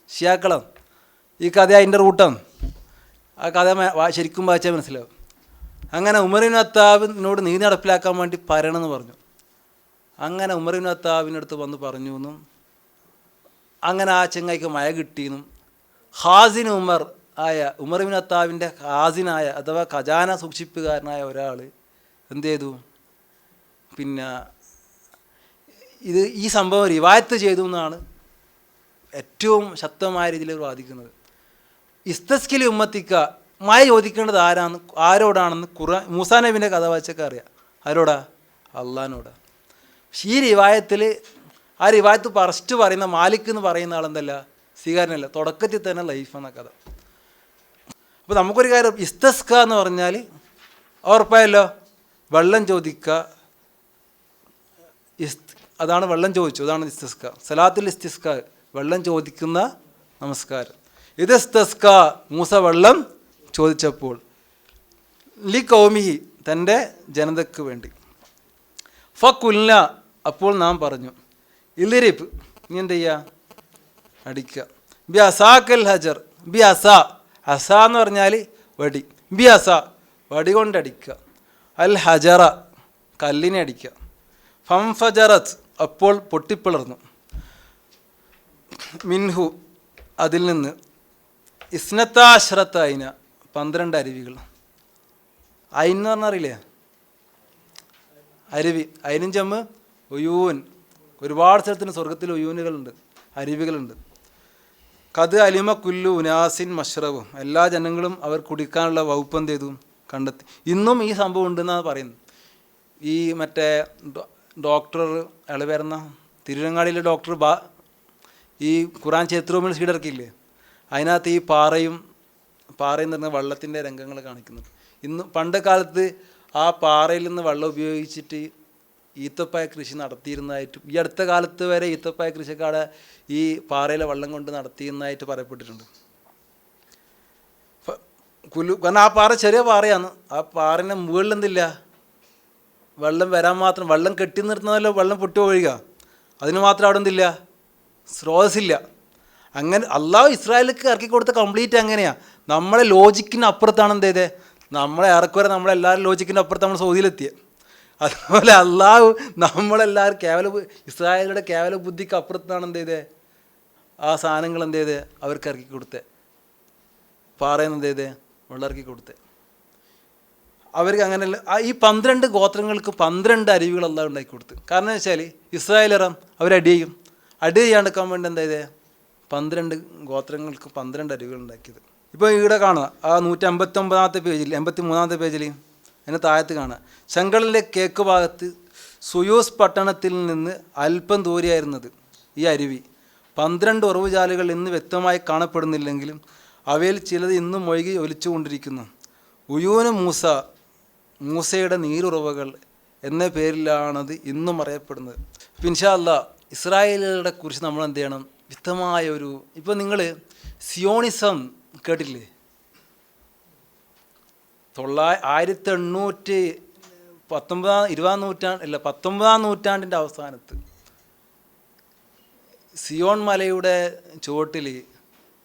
ഷിയാക്കളാണ്. ഈ കഥ അതിൻ്റെ റൂട്ടാണ്. ആ കഥ ശരിക്കും വായിച്ചാൽ മനസ്സിലാവും. അങ്ങനെ ഉമർ ഇബ്നു ഖത്താബിനോട് നീതി നടപ്പിലാക്കാൻ വേണ്ടി പറയണമെന്ന് പറഞ്ഞു. അങ്ങനെ ഉമർ ഇബ്നു ഖത്താബിൻ്റെ അടുത്ത് വന്ന് പറഞ്ഞു എന്നും അങ്ങനെ ആ ചെങ്ങായിക്ക് മഴ കിട്ടിയെന്നും ഹാസിൻ ഉമർ ആയ ഉമർ ഇബ്നു ഖത്താബിൻ്റെ ഹാസിനായ അഥവാ ഖജാന സൂക്ഷിപ്പുകാരനായ ഒരാൾ എന്ത് ചെയ്തു, പിന്നെ ഈ സംഭവം റിവായത്ത് ചെയ്തു എന്നാണ് ഏറ്റവും ശക്തമായ രീതിയിൽ വാദിക്കുന്നത്. ഇസ്തസ്കിലി ഉമ്മത്തിക്ക, മഴ ചോദിക്കേണ്ടത് ആരോടാണെന്ന് മൂസാ നബിൻ്റെ കഥ വായിച്ചൊക്കെ അറിയാം. ആരോടാ? അള്ളാഹിനോടാ. ഈ റിവായത്തിൽ ആ റിവായത്ത് ഫസ്റ്റ് പറയുന്ന മാലിക് എന്ന് പറയുന്ന ആളെന്തല്ല, സ്വീകാരനല്ല, തുടക്കത്തിൽ തന്നെ ലൈഫ് എന്ന കഥ. അപ്പോൾ നമുക്കൊരു കാര്യം, ഇസ്തസ്ക എന്ന് പറഞ്ഞാൽ ഉറപ്പായല്ലോ വെള്ളം ചോദിക്കുക, അതാണ് വെള്ളം ചോദിച്ചു, അതാണ് ഇസ്തിസ്ക. സലാത്തുൽ ഇസ്തിസ്ക, വെള്ളം ചോദിക്കുന്ന നമസ്കാരം. ഇത് ഇസ്തിസ്ക, മൂസ വെള്ളം ചോദിച്ചപ്പോൾ ലി കൗമിഹി, തൻ്റെ ജനതയ്ക്ക് വേണ്ടി. ഫകുൽന, അപ്പോൾ നാം പറഞ്ഞു, ഇലിരിപ്പ്, നീ എന്ത് ചെയ്യുക, അടിക്കുക. ബി അസാക്കൽ ഹജർ, ബി അസ, അസ എന്ന് പറഞ്ഞാൽ വടി, ബി അസ, വടി കൊണ്ടടിക്കുക. അൽ ഹജറ, കല്ലിനെ അടിക്കുക. ഫംഫജറത്ത്, അപ്പോൾ പൊട്ടിപ്പിളർന്നു. മിൻഹു, അതിൽ നിന്ന്, ഇസ്നത്താശ്രത്ത അയിന, 12 അരുവികൾ. അയിൻ എന്ന് പറഞ്ഞാൽ അറിയില്ലേ, അരുവി, അയിനും ചമ്മ് ഒയൂൻ, ഒരുപാട് സ്ഥലത്തിന് സ്വർഗത്തിൽ ഒയൂനുകളുണ്ട്, അരുവികളുണ്ട്. കത് അലിമ കുല്ലു ഉനാസിൻ മഷ്റബും, എല്ലാ ജനങ്ങളും അവർ കുടിക്കാനുള്ള വകുപ്പ് എന്ത് ചെയ്തു, കണ്ടെത്തി. ഇന്നും ഈ സംഭവം ഉണ്ടെന്നാണ് പറയുന്നത്. ഈ മറ്റേ ഡോക്ടർ ഇളവരുന്ന തിരുരങ്ങാടിയിലെ ഡോക്ടർ ഈ ഖുറാൻ ചരിത്രഭൂമിയിൽ സീഡിറക്കില്ലേ, അതിനകത്ത് ഈ പാറയും നിറഞ്ഞ വെള്ളത്തിൻ്റെ രംഗങ്ങൾ കാണിക്കുന്നുണ്ട്. ഇന്ന് പണ്ട് കാലത്ത് ആ പാറയിൽ നിന്ന് വെള്ളം ഉപയോഗിച്ചിട്ട് ഈത്തപ്പായ കൃഷി നടത്തിയിരുന്നതായിട്ടും ഈ അടുത്ത കാലത്ത് വരെ ഈത്തപ്പായ കൃഷിക്കാട് ഈ പാറയിലെ വെള്ളം കൊണ്ട് നടത്തിയിരുന്നതായിട്ട് പറയപ്പെട്ടിട്ടുണ്ട്. കാരണം ആ പാറ ചെറിയ പാറയാണ്, ആ പാറേൻ്റെ മുകളിൽ എന്തില്ല, വെള്ളം വരാൻ മാത്രം, വെള്ളം കെട്ടി നിർത്തുന്നതല്ലോ, വെള്ളം പൊട്ടി ഒഴുകുക, അതിന് മാത്രം അവിടെ എന്തില്ല, സ്രോതസ്സില്ല. അങ്ങനെ അള്ളാഹു ഇസ്രായേലിലേക്ക് ഇറക്കി കൊടുത്ത കംപ്ലീറ്റ് അങ്ങനെയാണ്. നമ്മളെ ലോജിക്കിന് അപ്പുറത്താണ് എന്ത് ചെയ്തത്, നമ്മളെ ഏറെക്കുറെ നമ്മളെല്ലാവരും ലോജിക്കിൻ്റെ അപ്പുറത്ത് നമ്മൾ സൗദിയിലെത്തിയത്. അതുപോലെ അള്ളാഹു നമ്മളെല്ലാവരും ഇസ്രായേലിയുടെ കേവല ബുദ്ധിക്ക് അപ്പുറത്താണ് എന്ത് ചെയ്തത്, ആ സാധനങ്ങൾ എന്ത് ചെയ്തത്, അവർക്ക് ഇറക്കി കൊടുത്തത്, പാറയെന്ന് എന്ത് ചെയ്തത്, വെള്ളം ഇറക്കി കൊടുത്തത്. അവർക്ക് അങ്ങനെയല്ല. ഈ 12 ഗോത്രങ്ങൾക്ക് 12 അരുവികൾ അള്ളാഹു ഉണ്ടാക്കി കൊടുത്തു. കാരണം എന്ന് വെച്ചാൽ ഇസ്രായേലറം അവരടി ചെയ്യും, അടി ചെയ്യാണ്ടിരിക്കാൻ വേണ്ടി എന്താ ചെയ്തത്, 12 ഗോത്രങ്ങൾക്ക് 12 അരുവികൾ ഉണ്ടാക്കിയത്. ഇപ്പോൾ ഇവിടെ കാണുക, ആ 159 പേജിൽ 83 പേജിൽ അതിന് താഴത്ത് കാണുക, ചെങ്കടലിൻ്റെ കിഴക്ക് ഭാഗത്ത് സുയൂസ് പട്ടണത്തിൽ നിന്ന് അല്പം ദൂരെയായിരുന്നത് ഈ അരുവി. 12 ഉറവുചാലുകൾ ഇന്ന് വ്യക്തമായി കാണപ്പെടുന്നില്ലെങ്കിലും അവയിൽ ചിലത് ഇന്നും ഒഴുകി ഒലിച്ചുകൊണ്ടിരിക്കുന്നു. ഉയൂന് മൂസയുടെ നീരുറവകൾ എന്ന പേരിലാണത് ഇന്നും അറിയപ്പെടുന്നത്. അപ്പോൾ ഇൻഷാ അല്ലാഹ് ഇസ്രായേലുകളെ കുറിച്ച് നമ്മൾ എന്ത് ചെയ്യണം, വ്യക്തമായ ഒരു, ഇപ്പോൾ നിങ്ങൾ സിയോണിസം കേട്ടില്ലേ, 19 നൂറ്റാണ്ടിൻ്റെ അവസാനത്ത് സിയോൺ മലയുടെ ചുവട്ടിൽ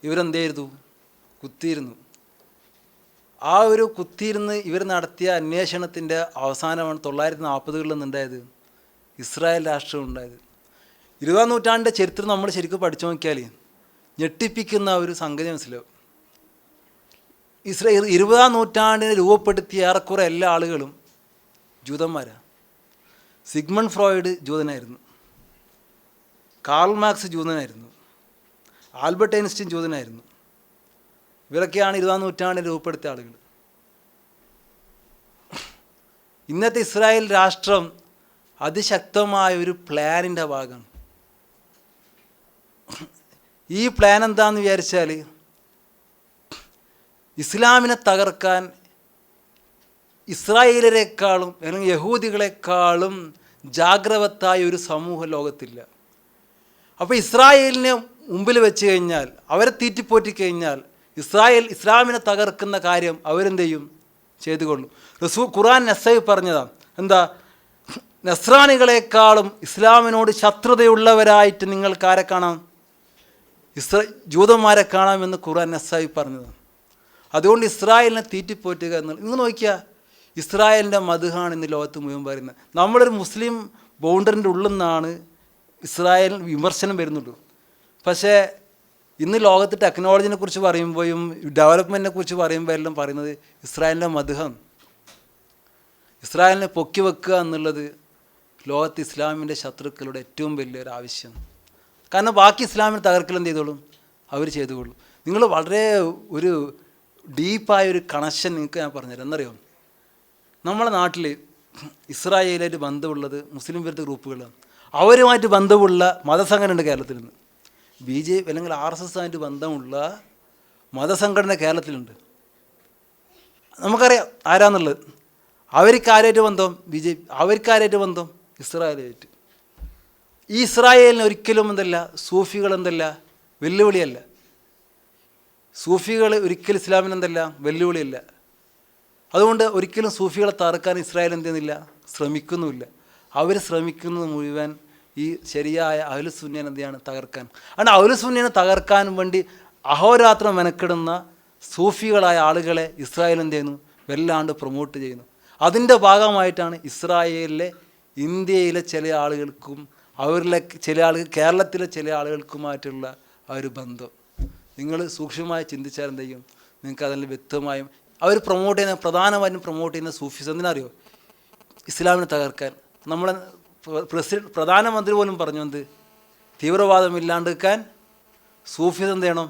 ഇവരെന്ത് ചെയ്തു, കുത്തിയിരുന്നു. ആ ഒരു കുത്തിയിരുന്ന് ഇവർ നടത്തിയ അന്വേഷണത്തിൻ്റെ അവസാനമാണ് 1940കളിൽ നിന്നുണ്ടായത് ഇസ്രായേൽ രാഷ്ട്രം ഉണ്ടായത്. 20-ാം നൂറ്റാണ്ടിൻ്റെ ചരിത്രം നമ്മൾ ശരിക്കും പഠിച്ചു നോക്കിയാൽ ഞെട്ടിപ്പിക്കുന്ന ഒരു സംഗതി മനസ്സിലാവും. 20-ാം നൂറ്റാണ്ടിനെ രൂപപ്പെടുത്തിയ ഏറെക്കുറെ എല്ലാ ആളുകളും ജൂതന്മാരാണ്. സിഗ്മണ്ട് ഫ്രോയിഡ് ജൂതനായിരുന്നു, കാൾ മാർക്സ് ജൂതനായിരുന്നു, ആൽബർട്ട് ഐൻസ്റ്റീൻ ജൂതനായിരുന്നു. ഇവരൊക്കെയാണ് 20-ാം നൂറ്റാണ്ടിൽ രൂപപ്പെടുത്തിയ ആളുകൾ. ഇന്നത്തെ ഇസ്രായേൽ രാഷ്ട്രം അതിശക്തമായ ഒരു പ്ലാനിൻ്റെ ഭാഗമാണ്. ഈ പ്ലാൻ എന്താണെന്ന് വിചാരിച്ചാൽ ഇസ്ലാമിനെ തകർക്കാൻ ഇസ്രായേലരെക്കാളും അല്ലെങ്കിൽ യഹൂദികളെക്കാളും ജാഗ്രവത്തായ ഒരു സമൂഹ ലോകത്തില്ല. അപ്പോൾ ഇസ്രായേലിനെ മുമ്പിൽ വെച്ച് കഴിഞ്ഞാൽ, അവരെ തീറ്റിപ്പോറ്റി കഴിഞ്ഞാൽ ഇസ്ലാമിനെ തകർക്കുന്ന കാര്യം അവരെന്ത് ചെയ്യും, ചെയ്തുകൊള്ളും. ഖുർആൻ നസ്സായി പറഞ്ഞതാണ് എന്താ, നസ്രാനികളെക്കാളും ഇസ്ലാമിനോട് ശത്രുതയുള്ളവരായിട്ട് നിങ്ങൾക്കാരെ കാണാം, ജൂതന്മാരെ കാണാമെന്ന് ഖുർആൻ നസ്സായി പറഞ്ഞതാണ്. അതുകൊണ്ട് ഇസ്രായേലിനെ തീറ്റിപ്പോറ്റുക എന്നുള്ളത്, നിങ്ങൾ നോക്കിയാൽ ഇസ്രായേലിൻ്റെ മദ്ഹാണ് ഇന്ന് ലോകത്ത് മുഴുവൻ പറയുന്നത്. നമ്മളൊരു മുസ്ലിം ബൗണ്ടറിൻ്റെ ഉള്ളിൽ നിന്നാണ് ഇസ്രായേൽ വിമർശനം വരുന്നുള്ളൂ. പക്ഷേ ഇന്ന് ലോകത്ത് ടെക്നോളജിനെ കുറിച്ച് പറയുമ്പോഴും ഡെവലപ്മെൻറ്റിനെ കുറിച്ച് പറയുമ്പോൾ എല്ലാം പറയുന്നത് ഇസ്രായേലിൻ്റെ മദ്ഹം, ഇസ്രായേലിനെ പൊക്കി വെക്കുക എന്നുള്ളത് ലോകത്ത് ഇസ്ലാമിൻ്റെ ശത്രുക്കളുടെ ഏറ്റവും വലിയൊരു ആവശ്യം. കാരണം ബാക്കി ഇസ്ലാമിനെ തകർക്കൽ എന്ത് ചെയ്തോളും, അവർ ചെയ്തുകൊള്ളും. നിങ്ങൾ വളരെ ഒരു ഡീപ്പായൊരു കണക്ഷൻ നിങ്ങൾക്ക് ഞാൻ പറഞ്ഞുതരാം. എന്നറിയോ, നമ്മളെ നാട്ടിൽ ഇസ്രായേലായിട്ട് ബന്ധമുള്ളത് മുസ്ലിം വിരുദ്ധ ഗ്രൂപ്പുകളാണ്. അവരുമായിട്ട് ബന്ധമുള്ള മതസംഘടന ഉണ്ട് കേരളത്തിൽ നിന്ന്. BJP അല്ലെങ്കിൽ RSS ആയിട്ട് ബന്ധമുള്ള മതസംഘടന കേരളത്തിലുണ്ട്. നമുക്കറിയാം ആരാന്നുള്ളത്. അവർക്കാരായിട്ട് ബന്ധം BJP, അവർക്കാരായിട്ട് ബന്ധം ഇസ്രായേലായിട്ട്. ഈ ഇസ്രായേലിന് ഒരിക്കലും എന്തല്ല, സൂഫികൾ എന്തല്ല വെല്ലുവിളിയല്ല. സൂഫികൾ ഒരിക്കലും ഇസ്ലാമിന് എന്തല്ല വെല്ലുവിളിയല്ല. അതുകൊണ്ട് ഒരിക്കലും സൂഫികളെ തകർക്കാൻ ഇസ്രായേൽ എന്ത് ചെയ്യുന്നില്ല, ശ്രമിക്കുന്നുമില്ല. അവർ ശ്രമിക്കുന്നത് മുഴുവൻ ഈ ശരിയായ അഹ്ലുസുന്നയെ എന്തെയാണ് തകർക്കാൻ. അതുകൊണ്ട് അഹ്ലുസുന്നയെ തകർക്കാൻ വേണ്ടി അഹോരാത്രം മെനക്കെടുന്ന സൂഫികളായ ആളുകളെ ഇസ്രായേൽ എന്ത് ചെയ്യുന്നു, വല്ലാണ്ട് പ്രൊമോട്ട് ചെയ്യുന്നു. അതിൻ്റെ ഭാഗമായിട്ടാണ് ഇസ്രായേലിലെ ഇന്ത്യയിലെ ചില ആളുകൾക്കും അവരിലെ ചില ആളുകൾ കേരളത്തിലെ ചില ആളുകൾക്കുമായിട്ടുള്ള ആ ഒരു ബന്ധം നിങ്ങൾ സൂക്ഷ്മമായി ചിന്തിച്ചാൽ എന്ത് ചെയ്യും, നിങ്ങൾക്ക് അതിൽ വ്യക്തമായും അവർ പ്രൊമോട്ട് ചെയ്യുന്ന പ്രധാനമായും പ്രൊമോട്ട് ചെയ്യുന്ന സൂഫിസം എന്തിനറിയോ, ഇസ്ലാമിനെ തകർക്കാൻ. നമ്മളെ പ്രധാനമന്ത്രി പോലും പറഞ്ഞു എന്ത്, തീവ്രവാദം ഇല്ലാണ്ടിരിക്കാൻ സൂഫിസം എന്ത് ചെയ്യണം,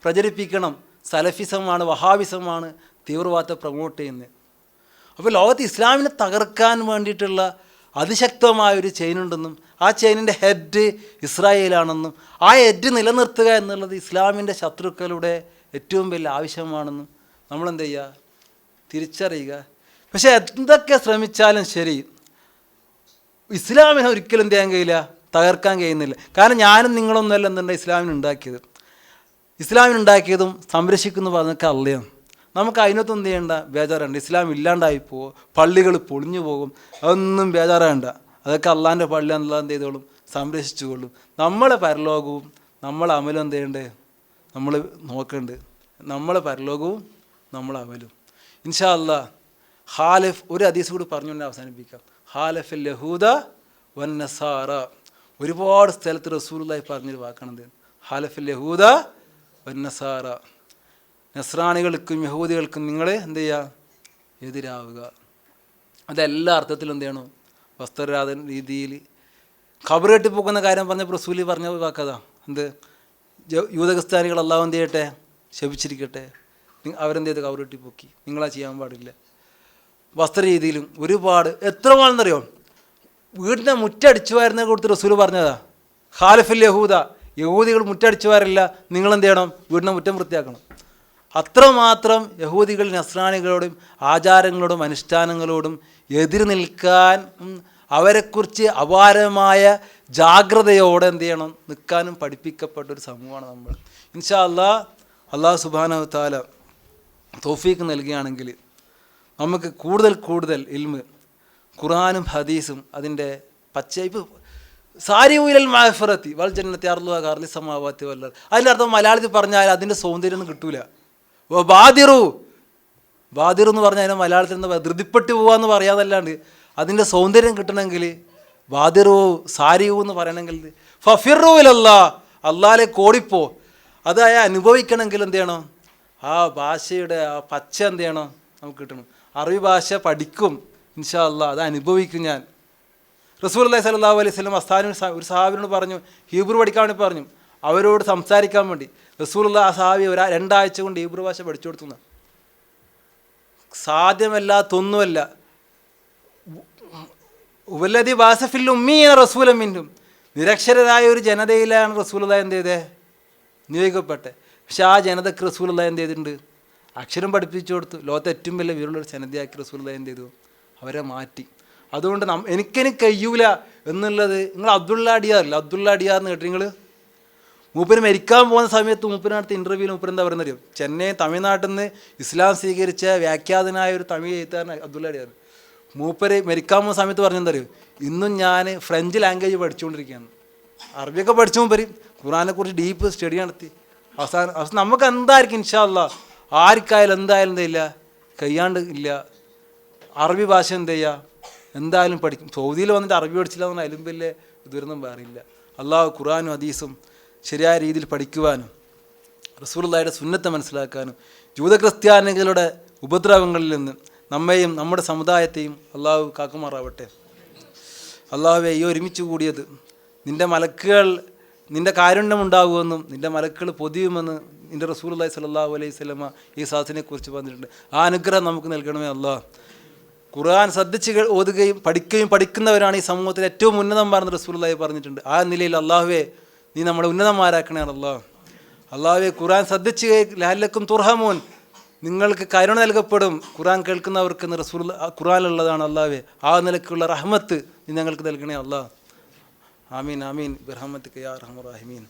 പ്രചരിപ്പിക്കണം. സലഫിസമാണ് വഹാബിസമാണ് തീവ്രവാദത്തെ പ്രൊമോട്ട് ചെയ്യുന്നത്. അപ്പോൾ ലോകത്ത് ഇസ്ലാമിനെ തകർക്കാൻ വേണ്ടിയിട്ടുള്ള അതിശക്തമായൊരു ചെയിനുണ്ടെന്നും ആ ചെയിനിൻ്റെ ഹെഡ് ഇസ്രായേലാണെന്നും ആ ഹെഡ് നിലനിർത്തുക എന്നുള്ളത് ഇസ്ലാമിൻ്റെ ശത്രുക്കളുടെ ഏറ്റവും വലിയ ആവശ്യമാണെന്നും നമ്മളെന്ത് ചെയ്യുക, തിരിച്ചറിയുക. പക്ഷേ എന്തൊക്കെ ശ്രമിച്ചാലും ശരി ഇസ്ലാമിനെ ഒരിക്കലും എന്ത് ചെയ്യാൻ കഴിയില്ല, തകർക്കാൻ കഴിയുന്നില്ല. കാരണം ഞാനും നിങ്ങളൊന്നുമല്ല എന്തുണ്ട് ഇസ്ലാമിനുണ്ടാക്കിയത്. ഇസ്ലാമിനുണ്ടാക്കിയതും സംരക്ഷിക്കുന്നു പറഞ്ഞൊക്കെ അള്ളയാണ്. നമുക്ക് അതിനകത്ത് എന്ത് ചെയ്യേണ്ട, ബേജാറുണ്ട്. ഇസ്ലാം ഇല്ലാണ്ടായിപ്പോവും, പള്ളികൾ പൊളിഞ്ഞു പോകും, അതൊന്നും ബേജാറാകണ്ട. അതൊക്കെ അള്ളാൻ്റെ പള്ളി എന്നുള്ള എന്ത് ചെയ്തോളും, സംരക്ഷിച്ചുകൊള്ളും. നമ്മളെ പരലോകവും നമ്മളെ അമലും എന്ത് ചെയ്യണ്ടേ, നമ്മൾ നോക്കണ്ട്. നമ്മളെ പരലോകവും നമ്മളെ അമലും ഇൻഷാ അല്ലാ. ഹാലിഫ് ഒരു ഹദീസ് കൂടി പറഞ്ഞുകൊണ്ട് അവസാനിപ്പിക്കാം. ഹാലഫിൽ യഹൂദ വന്നസാറ. ഒരുപാട് സ്ഥലത്ത് റസൂലുള്ളാഹി പറഞ്ഞൊരു വാക്കാണത്. ഹാലഫിൽ യഹൂദ വന്നസാറ. നസ്രാണികൾക്കും യഹൂദികൾക്കും നിങ്ങൾ എന്ത് ചെയ്യുക, എതിരാവുക. അതെല്ലാ അർത്ഥത്തിലും എന്ത് ചെയ്യണം, വസ്ത്രരാധന രീതിയിൽ. ഖബർ കെട്ടിപ്പോക്കുന്ന കാര്യം പറഞ്ഞപ്പോൾ റസൂലി പറഞ്ഞ വാക്കതാ എന്ത്, യൂതക്രിസ്ത്യാനികൾ അല്ലാഹു എന്ത് ചെയ്യട്ടെ, ശപിച്ചിരിക്കട്ടെ, അവരെന്ത് ചെയ്ത് ഖബർ കെട്ടിപ്പോക്കി, നിങ്ങളാ ചെയ്യാൻ പാടില്ല. വസ്ത്രരീതിയിലും ഒരുപാട് എത്രമാണെന്നറിയോ, വീടിൻ്റെ മുറ്റടിച്ചു വാരുന്നതിനെ കൊടുത്ത് റസൂൽ പറഞ്ഞതാ. ഖാലിഫിൽ യഹൂദ, യഹൂദികൾ മുറ്റടിച്ചു വാരില്ല, നിങ്ങളെന്ത് ചെയ്യണം, വീടിൻ്റെ മുറ്റം വൃത്തിയാക്കണം. അത്രമാത്രം യഹൂദികൾ നസ്രാണികളോടും ആചാരങ്ങളോടും അനുഷ്ഠാനങ്ങളോടും എതിര് നിൽക്കാൻ അവരെക്കുറിച്ച് അപാരമായ ജാഗ്രതയോടെ എന്ത് ചെയ്യണം, നിൽക്കാനും പഠിപ്പിക്കപ്പെട്ടൊരു സമൂഹമാണ് നമ്മൾ. ഇൻഷാ അല്ലാഹു സുബ്ഹാനഹു തആല തൗഫീഖ് നൽകുകയാണെങ്കിൽ നമുക്ക് കൂടുതൽ ഇൽമ് ഖുർആനും ഹദീസും അതിൻ്റെ പച്ചയിപ്പ് സാരിഉലൽ മഅഫറത്തി വൽ ജന്നത്തി അർളുഹാ കഅർളി സമാവാതി വൽ അർദ്. അതിൻ്റെ അർത്ഥം മലയാളത്തിൽ പറഞ്ഞാൽ അതിൻ്റെ സൗന്ദര്യമൊന്നും കിട്ടൂല. ബാദിറു എന്ന് പറഞ്ഞാൽ അതിനെ മലയാളത്തിൽ നിന്ന് ധൃതിപ്പെട്ടു പോവാന്ന് പറയാതല്ലാണ്ട് അതിൻ്റെ സൗന്ദര്യം കിട്ടണമെങ്കിൽ ബാദിറു സാരിയു എന്ന് പറയണമെങ്കിൽ ഫഫിറു ഇലല്ലാ, അള്ളാഹിലേക്ക് ഓടിപ്പോ. അതായ അനുഭവിക്കണമെങ്കിൽ എന്ത് ചെയ്യണം, ആ ഭാഷയുടെ ആ പച്ച എന്ത് ചെയ്യണം, നമുക്ക് കിട്ടണം. അറബി ഭാഷ പഠിക്കും ഇൻഷാ അല്ലാ, അത് അനുഭവിക്കും ഞാൻ. റസൂലുള്ളാഹി സ്വല്ലല്ലാഹു അലൈഹി വസല്ലം ഒരു സഹാബിനോട് പറഞ്ഞു, ഹീബ്രു പഠിക്കാൻ വേണ്ടി പറഞ്ഞു, അവരോട് സംസാരിക്കാൻ വേണ്ടി. റസൂലുള്ളാഹി ആ സഹാബി 2 ആഴ്ച കൊണ്ട് ഹീബ്രു ഭാഷ പഠിച്ചു കൊടുത്തുന്ന. സാധ്യമല്ലാത്തൊന്നുമല്ല. വല്ലദി ബാസഫിൽ ഉമ്മീന റസൂലൻ മിൻഹും, നിരക്ഷരരായ ഒരു ജനതയിലാണ് റസൂലുള്ളാഹി എന്ത് ചെയ്തേ, നിയോഗിക്കപ്പെട്ടെ. പക്ഷെ ആ ജനതക്ക് റസൂലുള്ളാഹി എന്ത് ചെയ്തിട്ടുണ്ട്, അക്ഷരം പഠിപ്പിച്ചു കൊടുത്തു. ലോകത്തെ ഏറ്റവും വലിയ വീറുള്ളൊരു ജനതയാക്കി റസൂലുള്ളാഹി എന്ത് ചെയ്തു, അവരെ മാറ്റി. അതുകൊണ്ട് എനിക്കെനിക്ക് കഴിയൂല എന്നുള്ളത്, നിങ്ങൾ അബ്ദുള്ള അടിയാർ എന്ന് കേട്ടു നിങ്ങൾ. മൂപ്പര് മരിക്കാൻ പോകുന്ന സമയത്ത് മൂപ്പരിനടുത്ത് ഇൻ്റർവ്യൂവിൽ മൂപ്പര് എന്താ പറയുന്നത് അറിയോ, ചെന്നൈ തമിഴ്നാട്ടിൽ നിന്ന് ഇസ്ലാം സ്വീകരിച്ച വ്യാഖ്യാതനായ ഒരു തമിഴ് എഴുത്തുകാരൻ അബ്ദുള്ള അടിയാർ. മൂപ്പര് മരിക്കാൻ പോകുന്ന സമയത്ത് പറഞ്ഞെന്താ അറിയോ, ഇന്നും ഞാൻ ഫ്രഞ്ച് ലാംഗ്വേജ് പഠിച്ചുകൊണ്ടിരിക്കുകയാണ്. അറബിയൊക്കെ പഠിച്ചു മൂപ്പര്, ഖുർആനെക്കുറിച്ച് ഡീപ്പ് സ്റ്റഡി നടത്തി. അവസാനം നമുക്ക് എന്തായിരിക്കും ഇൻഷാ അല്ലാ, ആർക്കായാലും എന്തായാലും എന്തില്ല, കഴിയാണ്ട് ഇല്ല. അറബി ഭാഷ എന്ത് ചെയ്യുക, എന്തായാലും പഠിക്കും. സൗദിയിൽ വന്നിട്ട് അറബി പഠിച്ചില്ല എന്ന് അതിലും വലിയ ദുരന്തം വേറില്ല. അള്ളാഹു ഖുർആനും ഹദീസും ശരിയായ രീതിയിൽ പഠിക്കുവാനും റസൂലുള്ളാഹിയുടെ സുന്നത്തെ മനസ്സിലാക്കാനും ജൂത ക്രിസ്ത്യാനികളുടെ ഉപദ്രവങ്ങളിൽ നിന്ന് നമ്മെയും നമ്മുടെ സമുദായത്തെയും അള്ളാഹു കാക്കുമാറാവട്ടെ. അള്ളാഹുവെ, ഈ ഒരുമിച്ച് കൂടിയത് നിൻ്റെ മലക്കുകൾ നിൻ്റെ കാരുണ്യമുണ്ടാകുമെന്നും നിൻ്റെ മലക്കുകൾ പൊതിയുമെന്ന് നിൻ്റെ റസൂലുള്ളാഹി സ്വല്ലല്ലാഹു അലൈഹി വസല്ലമ ഈ സാധനത്തെക്കുറിച്ച് പറഞ്ഞിട്ടുണ്ട്. ആ അനുഗ്രഹം നമുക്ക് നൽകണമേ അല്ലാഹ്. ഖുർആൻ ശ്രദ്ധിച്ച് ഓതുകയും പഠിക്കുന്നവരാണ് ഈ സമൂഹത്തിൽ ഏറ്റവും ഉന്നതന്മാരെന്ന് റസൂലുള്ളാഹി പറഞ്ഞിട്ടുണ്ട്. ആ നിലയിൽ അള്ളാഹുവെ, നീ നമ്മളെ ഉന്നതന്മാരാക്കണേ അല്ലാഹ്. അള്ളാഹുവെ, ഖുർആൻ ശ്രദ്ധിച്ച് ലഅല്ലക്കും തുർഹമൂൻ, നിങ്ങൾക്ക് കരുണ നൽകപ്പെടും ഖുർആൻ കേൾക്കുന്നവർക്ക് റസൂൽ ഖുർആനിലുള്ളതാണ്. അള്ളാഹുവെ, ആ നിലക്കുള്ള റഹ്മത്ത് നീ ഞങ്ങൾക്ക് നൽകണേ അല്ലാഹ്. ആമീൻ ആമീൻ ബിറഹ്മതിക യാ അർഹമർ റഹീമീൻ.